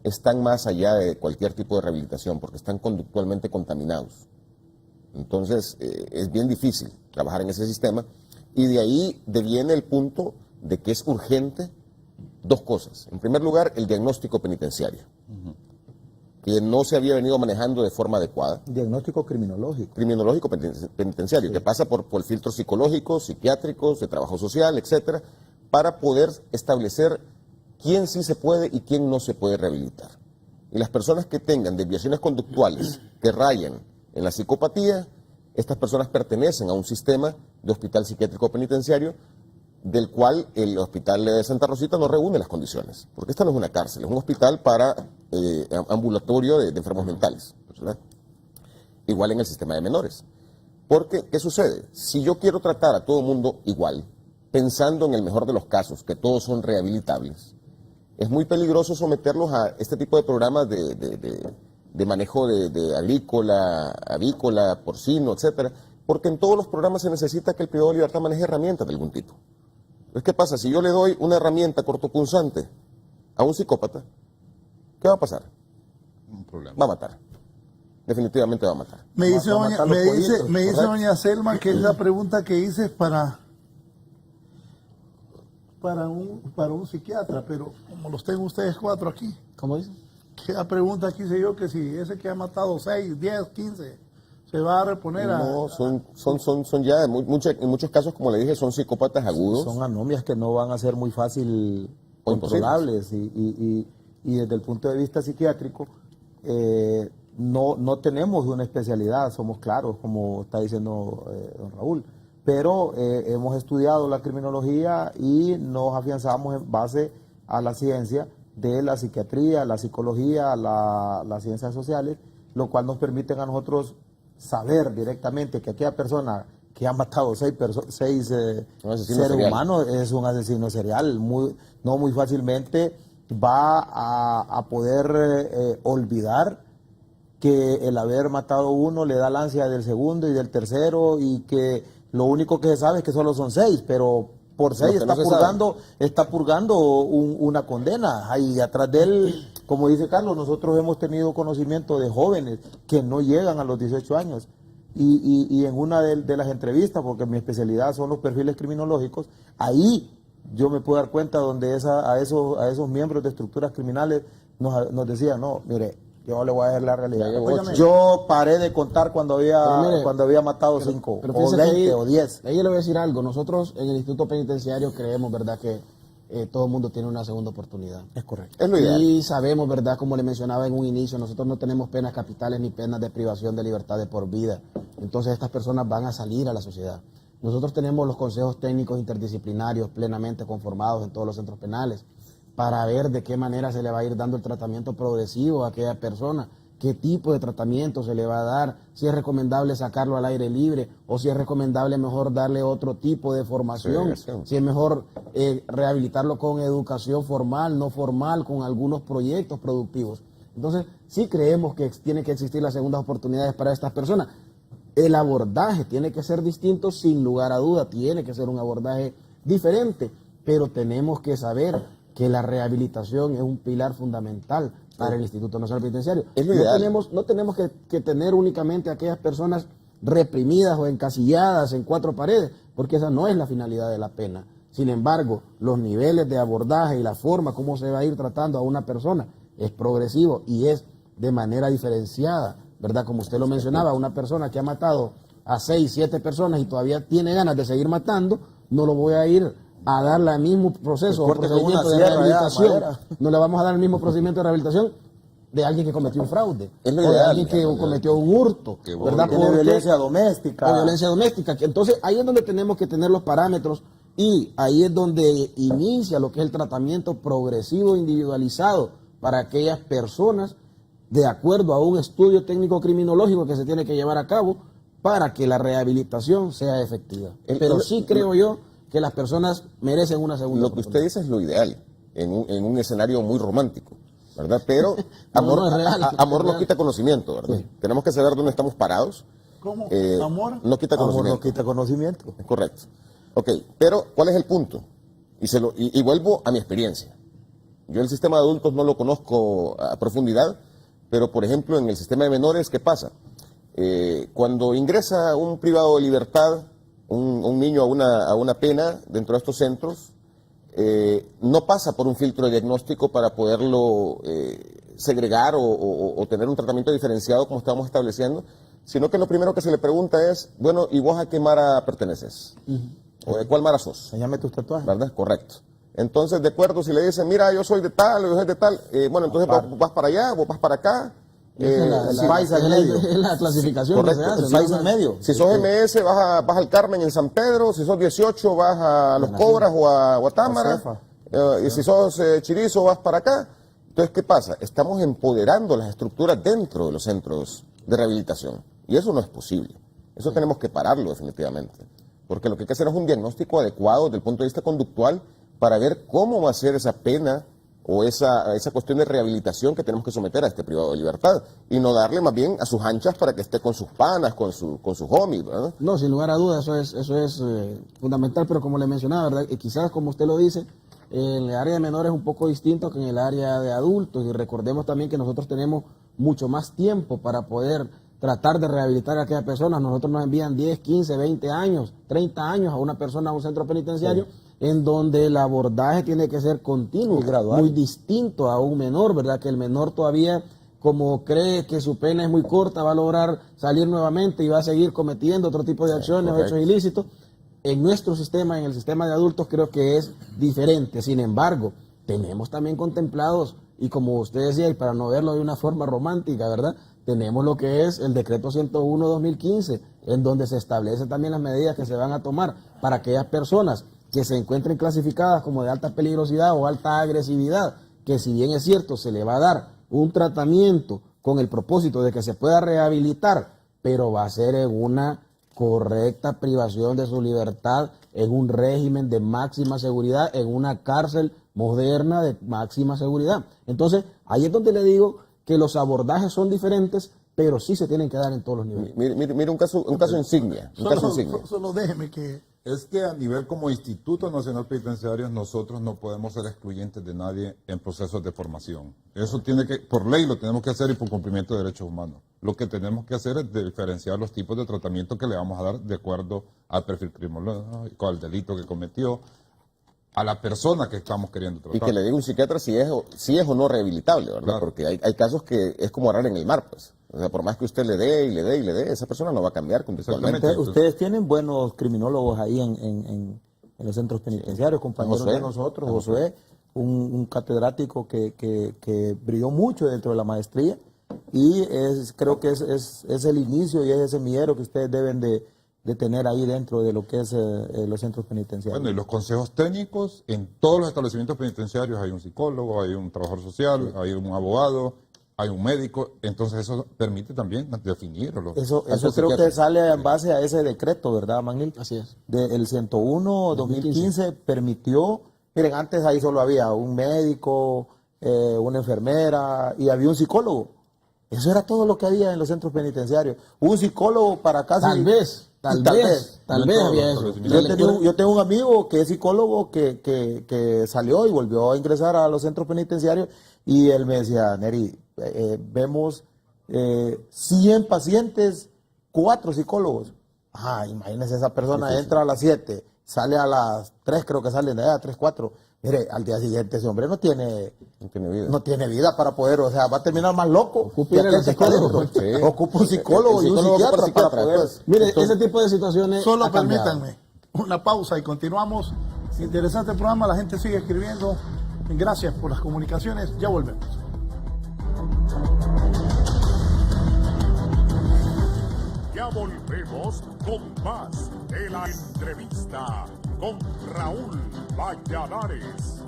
H: están más allá de cualquier tipo de rehabilitación porque están conductualmente contaminados. Entonces es bien difícil trabajar en ese sistema y de ahí deviene el punto de que es urgente 2 cosas. En primer lugar, el diagnóstico penitenciario, que no se había venido manejando de forma adecuada.
F: Diagnóstico criminológico.
H: Criminológico penitenciario, que pasa por filtros psicológicos, psiquiátricos, de trabajo social, etcétera, para poder establecer quién sí se puede y quién no se puede rehabilitar. Y las personas que tengan desviaciones conductuales que rayan en la psicopatía, estas personas pertenecen a un sistema de hospital psiquiátrico penitenciario del cual el hospital de Santa Rosita no reúne las condiciones, porque esta no es una cárcel, es un hospital para ambulatorio de enfermos mentales, ¿verdad? Igual en el sistema de menores. Porque, ¿qué sucede? Si yo quiero tratar a todo mundo igual, pensando en el mejor de los casos, que todos son rehabilitables, es muy peligroso someterlos a este tipo de programas de manejo de avícola, porcino, etcétera, porque en todos los programas se necesita que el privado de libertad maneje herramientas de algún tipo. Entonces, ¿qué pasa? Si yo le doy una herramienta cortopunzante a un psicópata, ¿qué va a pasar?
G: Un problema.
H: Va a matar. Definitivamente va a matar.
E: Me dice doña Selma que esa pregunta que hice es para un psiquiatra, pero como los tengo ustedes 4 aquí.
J: ¿Cómo dice?
E: Que la pregunta que hice yo, que si ese que ha matado 6, 10, 15, se va a reponer a...
H: No, son ya, en muchos casos, como le dije, son psicópatas agudos.
F: Son anomias que no van a ser muy fácil controlables y desde el punto de vista psiquiátrico no tenemos una especialidad, somos claros, como está diciendo don Raúl. Pero hemos estudiado la criminología y nos afianzamos en base a la ciencia de la psiquiatría, la psicología, las ciencias sociales, lo cual nos permite a nosotros saber directamente que aquella persona que ha matado 6 seres humanos es un asesino serial. No muy fácilmente va a poder olvidar que el haber matado uno le da la ansia del segundo y del tercero y que lo único que se sabe es que solo son 6, pero por 6 está purgando una condena. Y atrás de él, como dice Carlos, nosotros hemos tenido conocimiento de jóvenes que no llegan a los 18 años. Y en una de las entrevistas, porque mi especialidad son los perfiles criminológicos, ahí yo me puedo dar cuenta donde a esos miembros de estructuras criminales nos decían, no, mire, yo le voy a dar la realidad. Yo paré de contar cuando había matado 5, o 20, o 10.
J: Ahí le voy a decir algo. Nosotros en el Instituto Penitenciario creemos, ¿verdad?, que todo el mundo tiene una segunda oportunidad.
F: Es correcto.
H: Es lo ideal.
J: Y sabemos, ¿verdad?, como le mencionaba en un inicio, nosotros no tenemos penas capitales ni penas de privación de libertad de por vida. Entonces estas personas van a salir a la sociedad. Nosotros tenemos los consejos técnicos interdisciplinarios plenamente conformados en todos los centros penales. para ver de qué manera se le va a ir dando el tratamiento progresivo a aquella persona, qué tipo de tratamiento se le va a dar, si es recomendable sacarlo al aire libre o si es recomendable mejor darle otro tipo de formación, si es mejor rehabilitarlo con educación formal, no formal, con algunos proyectos productivos. Entonces, sí creemos que tiene que existir las segundas oportunidades para estas personas. El abordaje tiene que ser distinto, sin lugar a duda, tiene que ser un abordaje diferente, pero tenemos que saber que la rehabilitación es un pilar fundamental para el Instituto Nacional Penitenciario. No tenemos que tener únicamente a aquellas personas reprimidas o encasilladas en 4 paredes, porque esa no es la finalidad de la pena. Sin embargo, los niveles de abordaje y la forma como se va a ir tratando a una persona es progresivo y es de manera diferenciada, ¿verdad? Como usted lo mencionaba, una persona que ha matado a 6, 7 personas y todavía tiene ganas de seguir matando, no lo voy a ir a darle el mismo proceso o procedimiento de rehabilitación. No le vamos a dar el mismo procedimiento de rehabilitación de alguien que cometió un fraude o de alguien que cometió un hurto, ¿verdad?
S: Por violencia doméstica.
J: O violencia doméstica. Entonces, ahí es donde tenemos que tener los parámetros y ahí es donde inicia lo que es el tratamiento progresivo individualizado para aquellas personas de acuerdo a un estudio técnico criminológico que se tiene que llevar a cabo para que la rehabilitación sea efectiva. Pero sí creo yo que las personas merecen una segunda
H: oportunidad. Lo que usted dice es lo ideal, en un escenario muy romántico, ¿verdad? Pero amor no quita conocimiento, ¿verdad? Sí. Tenemos que saber dónde estamos parados.
E: ¿Cómo? ¿Amor?
H: No quita conocimiento.
S: Amor no quita conocimiento.
H: Es correcto. Ok, pero ¿cuál es el punto? Y vuelvo a mi experiencia. Yo el sistema de adultos no lo conozco a profundidad, pero por ejemplo en el sistema de menores, ¿qué pasa? Cuando ingresa un privado de libertad, un niño a una pena dentro de estos centros, no pasa por un filtro de diagnóstico para poderlo segregar o tener un tratamiento diferenciado como estamos estableciendo, sino que lo primero que se le pregunta es, bueno, ¿y vos a qué mara perteneces? ¿O de cuál mara sos?
S: Enséñame tus tatuajes.
H: ¿Verdad? Correcto. Entonces, de acuerdo, si le dicen, mira, yo soy de tal, yo soy de tal, bueno, entonces vos vas para allá, vos vas para acá.
J: Es la clasificación
H: correcto,
J: que se hace.
H: El país en medio. Si sos MS, vas al Carmen en San Pedro. Si sos 18, vas a Los Cobras o a Támara. Y si sos Chirizo, vas para acá. Entonces, ¿qué pasa? Estamos empoderando las estructuras dentro de los centros de rehabilitación. Y eso no es posible. Eso tenemos que pararlo definitivamente. Porque lo que hay que hacer es un diagnóstico adecuado desde el punto de vista conductual para ver cómo va a ser esa pena o esa cuestión de rehabilitación que tenemos que someter a este privado de libertad y no darle más bien a sus anchas para que esté con sus panas, con sus homies, ¿verdad?
J: No, sin lugar a dudas, eso es fundamental, pero como le mencionaba, ¿verdad? Y quizás como usted lo dice, en el área de menores es un poco distinto que en el área de adultos y recordemos también que nosotros tenemos mucho más tiempo para poder tratar de rehabilitar a aquellas personas. Nosotros nos envían 10, 15, 20 años, 30 años a una persona a un centro penitenciario. Sí. En donde el abordaje tiene que ser continuo, muy distinto a un menor, ¿verdad? Que el menor todavía, como cree que su pena es muy corta, va a lograr salir nuevamente y va a seguir cometiendo otro tipo de acciones o hechos ilícitos. En nuestro sistema, en el sistema de adultos, creo que es diferente. Sin embargo, tenemos también contemplados, y como usted decía, y para no verlo de una forma romántica, ¿verdad? Tenemos lo que es el decreto 101-2015, en donde se establecen también las medidas que se van a tomar para aquellas personas que se encuentren clasificadas como de alta peligrosidad o alta agresividad, que si bien es cierto, se le va a dar un tratamiento con el propósito de que se pueda rehabilitar, pero va a ser en una correcta privación de su libertad, en un régimen de máxima seguridad, en una cárcel moderna de máxima seguridad. Entonces, ahí es donde le digo que los abordajes son diferentes, pero sí se tienen que dar en todos los niveles.
H: Mire un caso insignia.
E: Solo déjeme que...
G: Es que a nivel como Instituto Nacional Penitenciario nosotros no podemos ser excluyentes de nadie en procesos de formación. Eso tiene que, por ley lo tenemos que hacer y por cumplimiento de derechos humanos. Lo que tenemos que hacer es diferenciar los tipos de tratamiento que le vamos a dar de acuerdo al perfil criminológico, al delito que cometió, a la persona que estamos queriendo tratar.
H: Y que le diga un psiquiatra si es o no rehabilitable, ¿verdad? Claro. Porque hay casos que es como arar en el mar, pues. O sea, por más que usted le dé y le dé y le dé, esa persona no va a cambiar conductualmente.
S: Ustedes tienen buenos criminólogos ahí en los centros penitenciarios, compañeros de nosotros. Josué, un catedrático que brilló mucho dentro de la maestría y creo que es el inicio y es el semillero que ustedes deben de tener ahí dentro de lo que es los centros penitenciarios.
G: Bueno, y los consejos técnicos, en todos los establecimientos penitenciarios hay un psicólogo, hay un trabajador social, hay un abogado, hay un médico, entonces eso permite también definirlo.
S: Eso creo que sale en base a ese decreto, ¿verdad, Magnil?
J: Así es.
S: El 101-2015 permitió, miren, antes ahí solo había un médico, una enfermera y había un psicólogo. Eso era todo lo que había en los centros penitenciarios. Un psicólogo para casi...
J: Tal vez había eso.
S: Yo tengo un amigo que es psicólogo que salió y volvió a ingresar a los centros penitenciarios y él me decía, Neri, vemos 100 pacientes, 4 psicólogos. Imagínese, esa persona entra a las 7, sale a las 3, creo que salen de allá, 3, 4. Mire, al día siguiente ese hombre no tiene vida para poder, o sea, va a terminar más loco. Ocupa un psicólogo y un psiquiatra para poder.
J: Mire, ese tipo de situaciones.
E: Solo permítanme una pausa y continuamos. Interesante programa, la gente sigue escribiendo. Gracias por las comunicaciones, ya volvemos.
B: Ya volvemos con más de la entrevista con Raúl Valladares.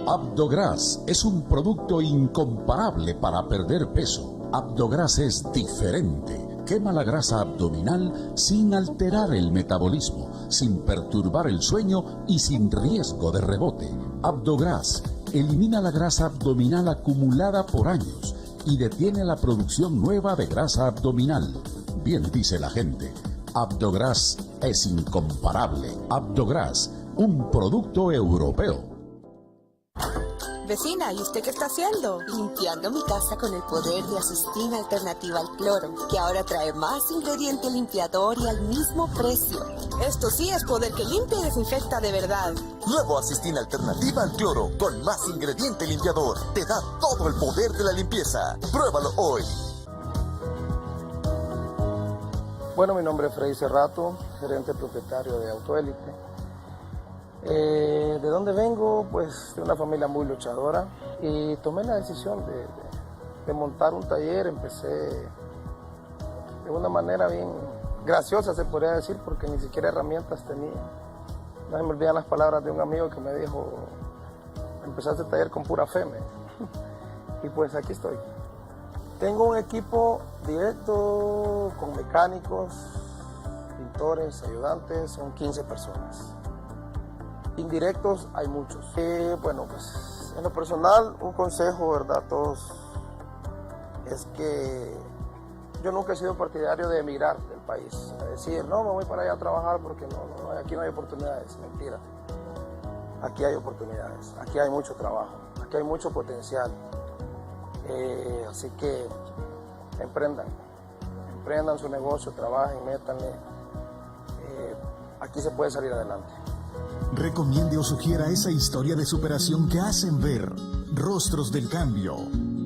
A: Abdogras es un producto incomparable para perder peso. Abdogras es diferente. Quema la grasa abdominal sin alterar el metabolismo, sin perturbar el sueño y sin riesgo de rebote. Abdogras elimina la grasa abdominal acumulada por años y detiene la producción nueva de grasa abdominal. Bien dice la gente, Abdogras es incomparable. Abdogras, un producto europeo.
T: Vecina, ¿y usted qué está haciendo? Limpiando mi casa con el poder de Asustina Alternativa al Cloro, que ahora trae más ingrediente limpiador y al mismo precio. Esto sí es poder que limpia y desinfecta de verdad.
U: Nuevo Asustina Alternativa al Cloro, con más ingrediente limpiador. Te da todo el poder de la limpieza. Pruébalo hoy.
V: Bueno, mi nombre es Freddy Cerrato, gerente propietario de Autoélite. ¿De dónde vengo? Pues de una familia muy luchadora y tomé la decisión de montar un taller. Empecé de una manera bien graciosa, se podría decir, porque ni siquiera herramientas tenía. No me olvidan las palabras de un amigo que me dijo, empezaste el taller con pura fe, y pues aquí estoy. Tengo un equipo directo con mecánicos, pintores, ayudantes, son 15 personas. Indirectos hay muchos. Bueno, pues en lo personal, un consejo, ¿verdad? A todos, es que yo nunca he sido partidario de emigrar del país. A decir, no, me voy para allá a trabajar porque aquí no hay oportunidades. Mentira. Aquí hay oportunidades, aquí hay mucho trabajo, aquí hay mucho potencial. Así que emprendan su negocio, trabajen, métanle. Aquí se puede salir adelante.
W: Recomiende o sugiera esa historia de superación que hacen ver Rostros del Cambio.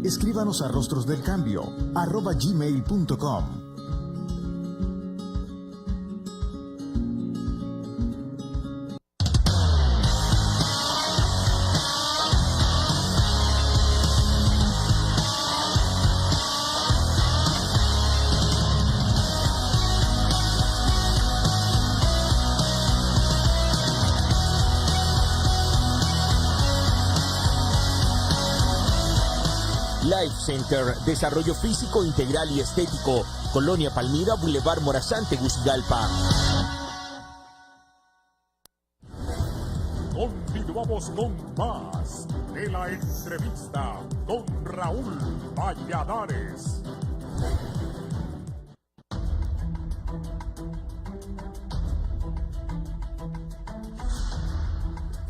W: Escríbanos a rostrosdelcambio@gmail.com.
P: Life Center, Desarrollo Físico Integral y Estético, Colonia Palmira, Boulevard Morazán, Tegucigalpa.
B: Continuamos con más de la entrevista con Raúl Valladares.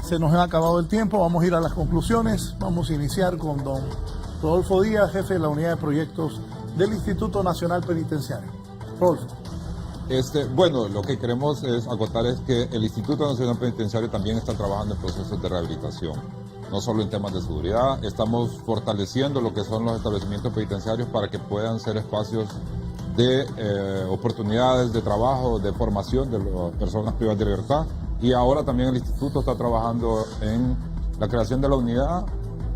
E: Se nos ha acabado el tiempo, vamos a ir a las conclusiones. Vamos a iniciar con don Rodolfo Díaz, jefe de la unidad de proyectos del Instituto Nacional Penitenciario. Rodolfo.
G: Bueno, lo que queremos acotar es que el Instituto Nacional Penitenciario también está trabajando en procesos de rehabilitación, no solo en temas de seguridad. Estamos fortaleciendo lo que son los establecimientos penitenciarios para que puedan ser espacios de oportunidades de trabajo, de formación de las personas privadas de libertad. Y ahora también el Instituto está trabajando en la creación de la unidad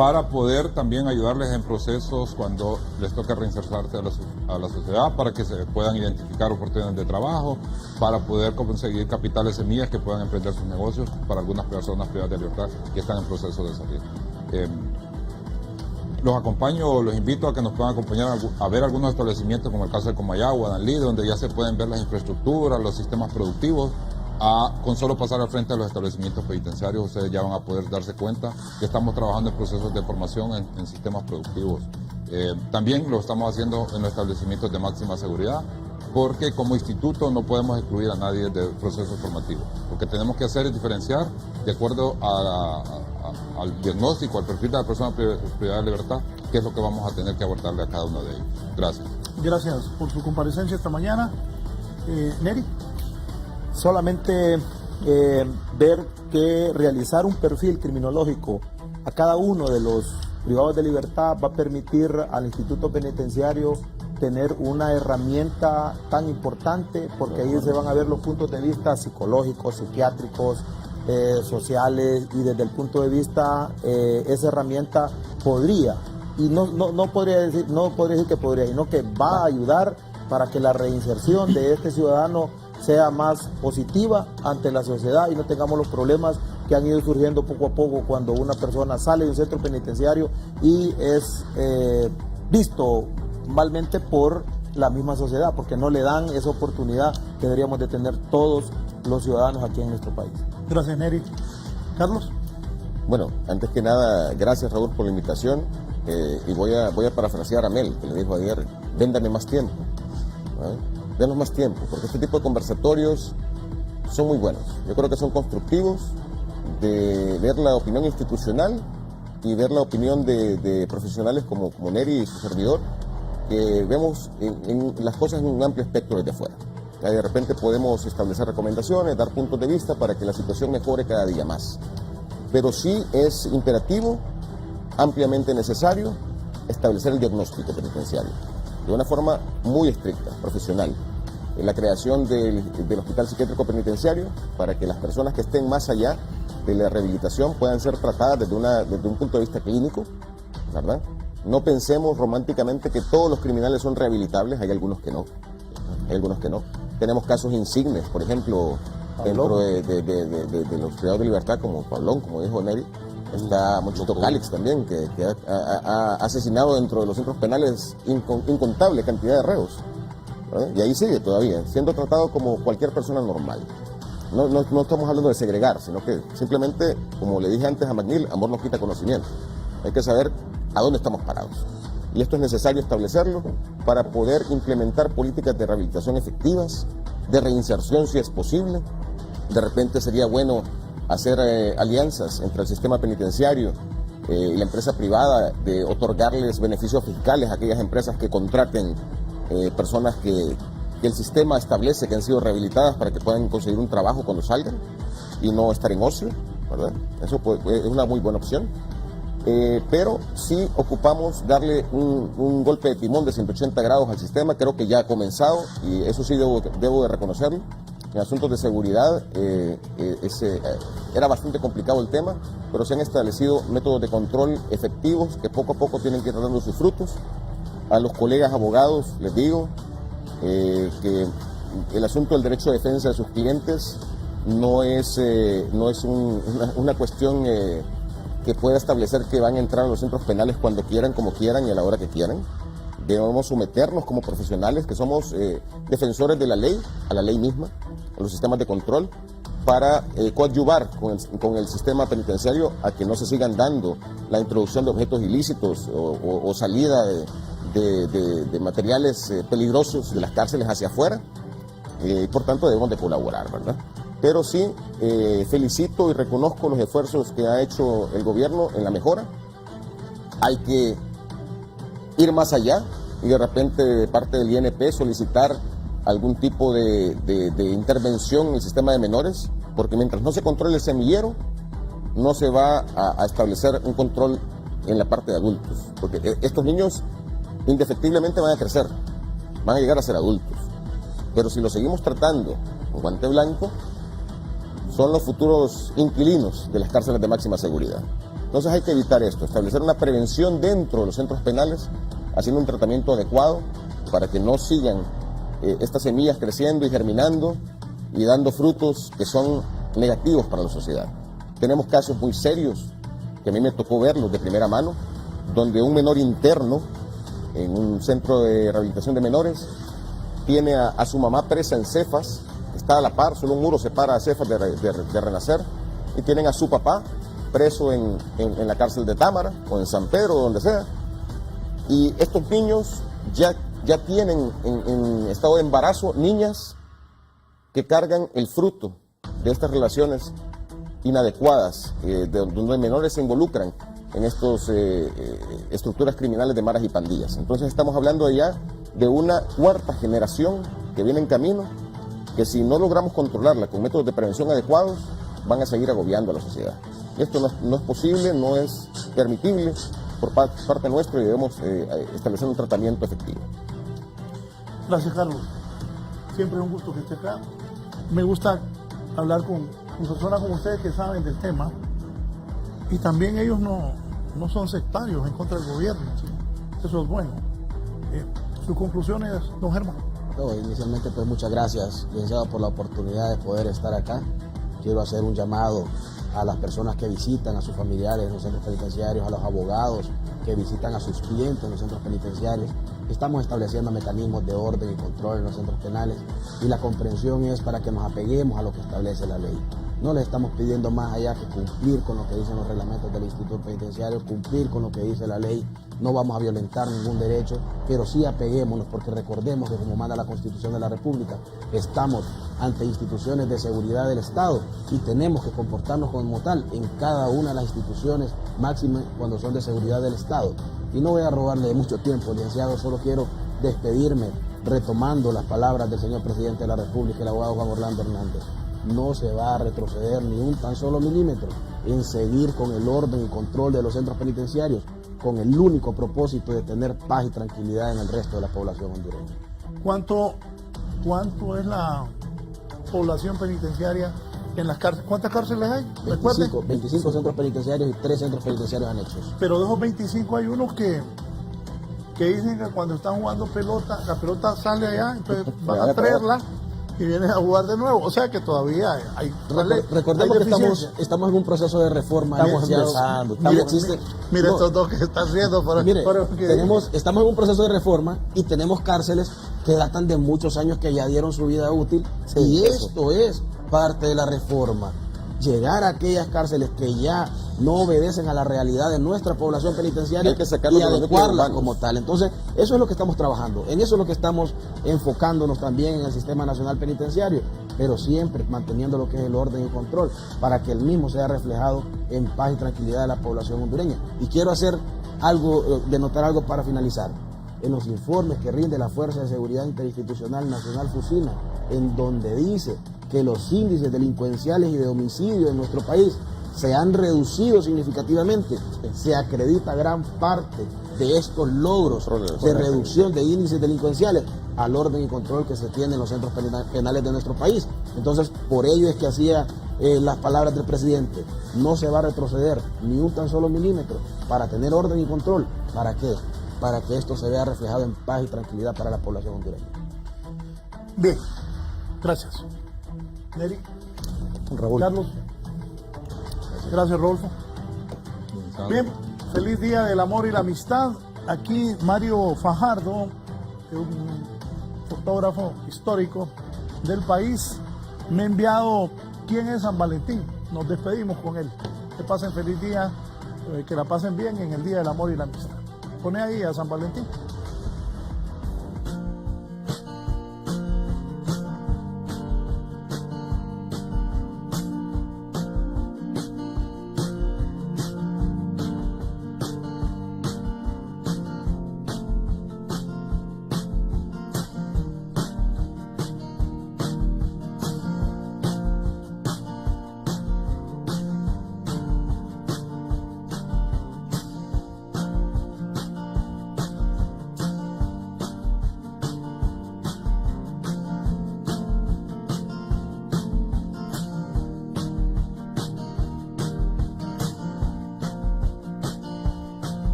G: para poder también ayudarles en procesos cuando les toca reinsertarse a la sociedad, para que se puedan identificar oportunidades de trabajo, para poder conseguir capitales semillas que puedan emprender sus negocios para algunas personas privadas de libertad que están en proceso de salir. Los acompaño, los invito a que nos puedan acompañar a ver algunos establecimientos como el caso de Comayagua, Danlí, donde ya se pueden ver las infraestructuras, los sistemas productivos. Con solo pasar al frente de los establecimientos penitenciarios, ustedes ya van a poder darse cuenta que estamos trabajando en procesos de formación en sistemas productivos. También lo estamos haciendo en los establecimientos de máxima seguridad, porque como instituto no podemos excluir a nadie del proceso formativo. Lo que tenemos que hacer es diferenciar de acuerdo al diagnóstico, al perfil de la persona privada de libertad, qué es lo que vamos a tener que abordarle a cada uno de ellos. Gracias.
E: Gracias por su comparecencia esta mañana. Neri.
S: Solamente ver que realizar un perfil criminológico a cada uno de los privados de libertad va a permitir al Instituto Penitenciario tener una herramienta tan importante, porque ahí se van a ver los puntos de vista psicológicos, psiquiátricos, sociales, y desde el punto de vista esa herramienta podría, y no podría decir que podría, sino que va a ayudar para que la reinserción de este ciudadano sea más positiva ante la sociedad y no tengamos los problemas que han ido surgiendo poco a poco cuando una persona sale de un centro penitenciario y es visto malmente por la misma sociedad, porque no le dan esa oportunidad que deberíamos de tener todos los ciudadanos aquí en nuestro país.
E: Gracias, Neri. Carlos.
H: Bueno, antes que nada, gracias, Raúl, por la invitación, y voy a parafrasear a Mel, que le dijo ayer: véndame más tiempo. Denos más tiempo, porque este tipo de conversatorios son muy buenos. Yo creo que son constructivos, de ver la opinión institucional y ver la opinión de profesionales como Neri y su servidor, que vemos en las cosas en un amplio espectro desde afuera. De repente podemos establecer recomendaciones, dar puntos de vista para que la situación mejore cada día más. Pero sí es imperativo, ampliamente necesario, establecer el diagnóstico penitenciario de una forma muy estricta, profesional. En la creación del Hospital Psiquiátrico Penitenciario, para que las personas que estén más allá de la rehabilitación puedan ser tratadas desde un punto de vista clínico, ¿verdad? No pensemos románticamente que todos los criminales son rehabilitables, hay algunos que no. Tenemos casos insignes, por ejemplo, dentro de los privados de libertad, como Pablón, como dijo Neri. Está Monchito Calix también, que ha asesinado dentro de los centros penales incontable cantidad de reos. ¿Verdad? Y ahí sigue todavía, siendo tratado como cualquier persona normal. No estamos hablando de segregar, sino que simplemente, como le dije antes a McNeil, amor no quita conocimiento. Hay que saber a dónde estamos parados. Y esto es necesario establecerlo para poder implementar políticas de rehabilitación efectivas, de reinserción si es posible. De repente sería bueno hacer alianzas entre el sistema penitenciario y la empresa privada, de otorgarles beneficios fiscales a aquellas empresas que contraten personas que el sistema establece que han sido rehabilitadas para que puedan conseguir un trabajo cuando salgan y no estar en ocio, ¿verdad? Eso es una muy buena opción. Pero sí ocupamos darle un golpe de timón de 180 grados al sistema. Creo que ya ha comenzado y eso sí debo de reconocerlo. En asuntos de seguridad era bastante complicado el tema, pero se han establecido métodos de control efectivos que poco a poco tienen que ir dando sus frutos. A los colegas abogados les digo que el asunto del derecho de defensa de sus clientes no es una cuestión que pueda establecer que van a entrar a los centros penales cuando quieran, como quieran y a la hora que quieran. Debemos someternos como profesionales que somos defensores de la ley, a la ley misma, a los sistemas de control, para coadyuvar con el sistema penitenciario a que no se sigan dando la introducción de objetos ilícitos o salida de materiales peligrosos de las cárceles hacia afuera. Por tanto, debemos de colaborar, ¿verdad? Pero sí, felicito y reconozco los esfuerzos que ha hecho el gobierno en la mejora. Hay que ir más allá y de repente de parte del INP solicitar algún tipo de intervención en el sistema de menores, porque mientras no se controle el semillero, no se va a establecer un control en la parte de adultos, porque estos niños indefectiblemente van a crecer, van a llegar a ser adultos, pero si los seguimos tratando con guante blanco, son los futuros inquilinos de las cárceles de máxima seguridad. Entonces hay que evitar esto, establecer una prevención dentro de los centros penales, haciendo un tratamiento adecuado para que no sigan estas semillas creciendo y germinando y dando frutos que son negativos para la sociedad. Tenemos casos muy serios, que a mí me tocó verlos de primera mano, donde un menor interno en un centro de rehabilitación de menores tiene a su mamá presa en Cefas, está a la par, solo un muro separa a Cefas de Renacer, y tienen a su papá preso en la cárcel de Támara o en San Pedro o donde sea. Y estos niños ya tienen en estado de embarazo niñas que cargan el fruto de estas relaciones inadecuadas, donde menores se involucran en estas estructuras criminales de maras y pandillas. Entonces estamos hablando ya de una cuarta generación que viene en camino, que si no logramos controlarla con métodos de prevención adecuados, van a seguir agobiando a la sociedad. Esto no es posible, no es permitible por parte nuestra, y debemos establecer un tratamiento efectivo.
E: Gracias, Carlos. Siempre es un gusto que esté acá. Me gusta hablar con personas como ustedes que saben del tema, y también ellos no son sectarios en contra del gobierno, ¿sí? Eso es bueno. Sus conclusiones, don Germán.
J: Inicialmente, pues muchas gracias, licenciado, por la oportunidad de poder estar acá. Quiero hacer un llamado a las personas que visitan a sus familiares en los centros penitenciarios, a los abogados que visitan a sus clientes en los centros penitenciarios. Estamos estableciendo mecanismos de orden y control en los centros penales, y la comprensión es para que nos apeguemos a lo que establece la ley. No le estamos pidiendo más allá que cumplir con lo que dicen los reglamentos del Instituto Penitenciario, cumplir con lo que dice la ley. No vamos a violentar ningún derecho, pero sí apeguémonos, porque recordemos que, como manda la Constitución de la República, estamos ante instituciones de seguridad del Estado y tenemos que comportarnos como tal en cada una de las instituciones, máximas cuando son de seguridad del Estado. Y no voy a robarle mucho tiempo, licenciado, solo quiero despedirme retomando las palabras del señor presidente de la República, el abogado Juan Orlando Hernández. No se va a retroceder ni un tan solo milímetro en seguir con el orden y control de los centros penitenciarios, con el único propósito de tener paz y tranquilidad en el resto de la población hondureña.
E: ¿Cuánto es la población penitenciaria en las cárceles? ¿Cuántas cárceles hay?
J: 25 centros penitenciarios y 3 centros penitenciarios anexos.
E: Pero de esos 25 hay unos que dicen que cuando están jugando pelota, la pelota sale allá, entonces van a traerla y vienen a jugar de nuevo. O sea que todavía hay
J: recordemos que estamos en un proceso de reforma.
S: Estamos empezando.
E: Mira estos dos que están haciendo.
J: Estamos en un proceso de reforma y tenemos cárceles que datan de muchos años, que ya dieron su vida útil. Y esto es parte de la reforma. Llegar a aquellas cárceles que ya no obedecen a la realidad de nuestra población penitenciaria y adecuarla como tal. Entonces, eso es lo que estamos trabajando. En eso es lo que estamos enfocándonos también en el Sistema Nacional Penitenciario, pero siempre manteniendo lo que es el orden y control, para que el mismo sea reflejado en paz y tranquilidad de la población hondureña. Y quiero hacer algo, denotar algo para finalizar. En los informes que rinde la Fuerza de Seguridad Interinstitucional Nacional FUSINA, en donde dice que los índices delincuenciales y de homicidio en nuestro país se han reducido significativamente, se acredita gran parte de estos logros de reducción de índices delincuenciales al orden y control que se tiene en los centros penales de nuestro país. Entonces, por ello es que hacía las palabras del presidente: no se va a retroceder ni un tan solo milímetro para tener orden y control. ¿Para qué? Para que esto se vea reflejado en paz y tranquilidad para la población hondureña.
E: Bien, gracias. Neri.
J: Raúl.
E: Carlos. Gracias, Rodolfo. Bien, feliz día del amor y la amistad. Aquí Mario Fajardo, un fotógrafo histórico del país, me ha enviado quién es San Valentín. Nos despedimos con él. Que pasen feliz día, que la pasen bien en el día del amor y la amistad. Pone ahí a San Valentín.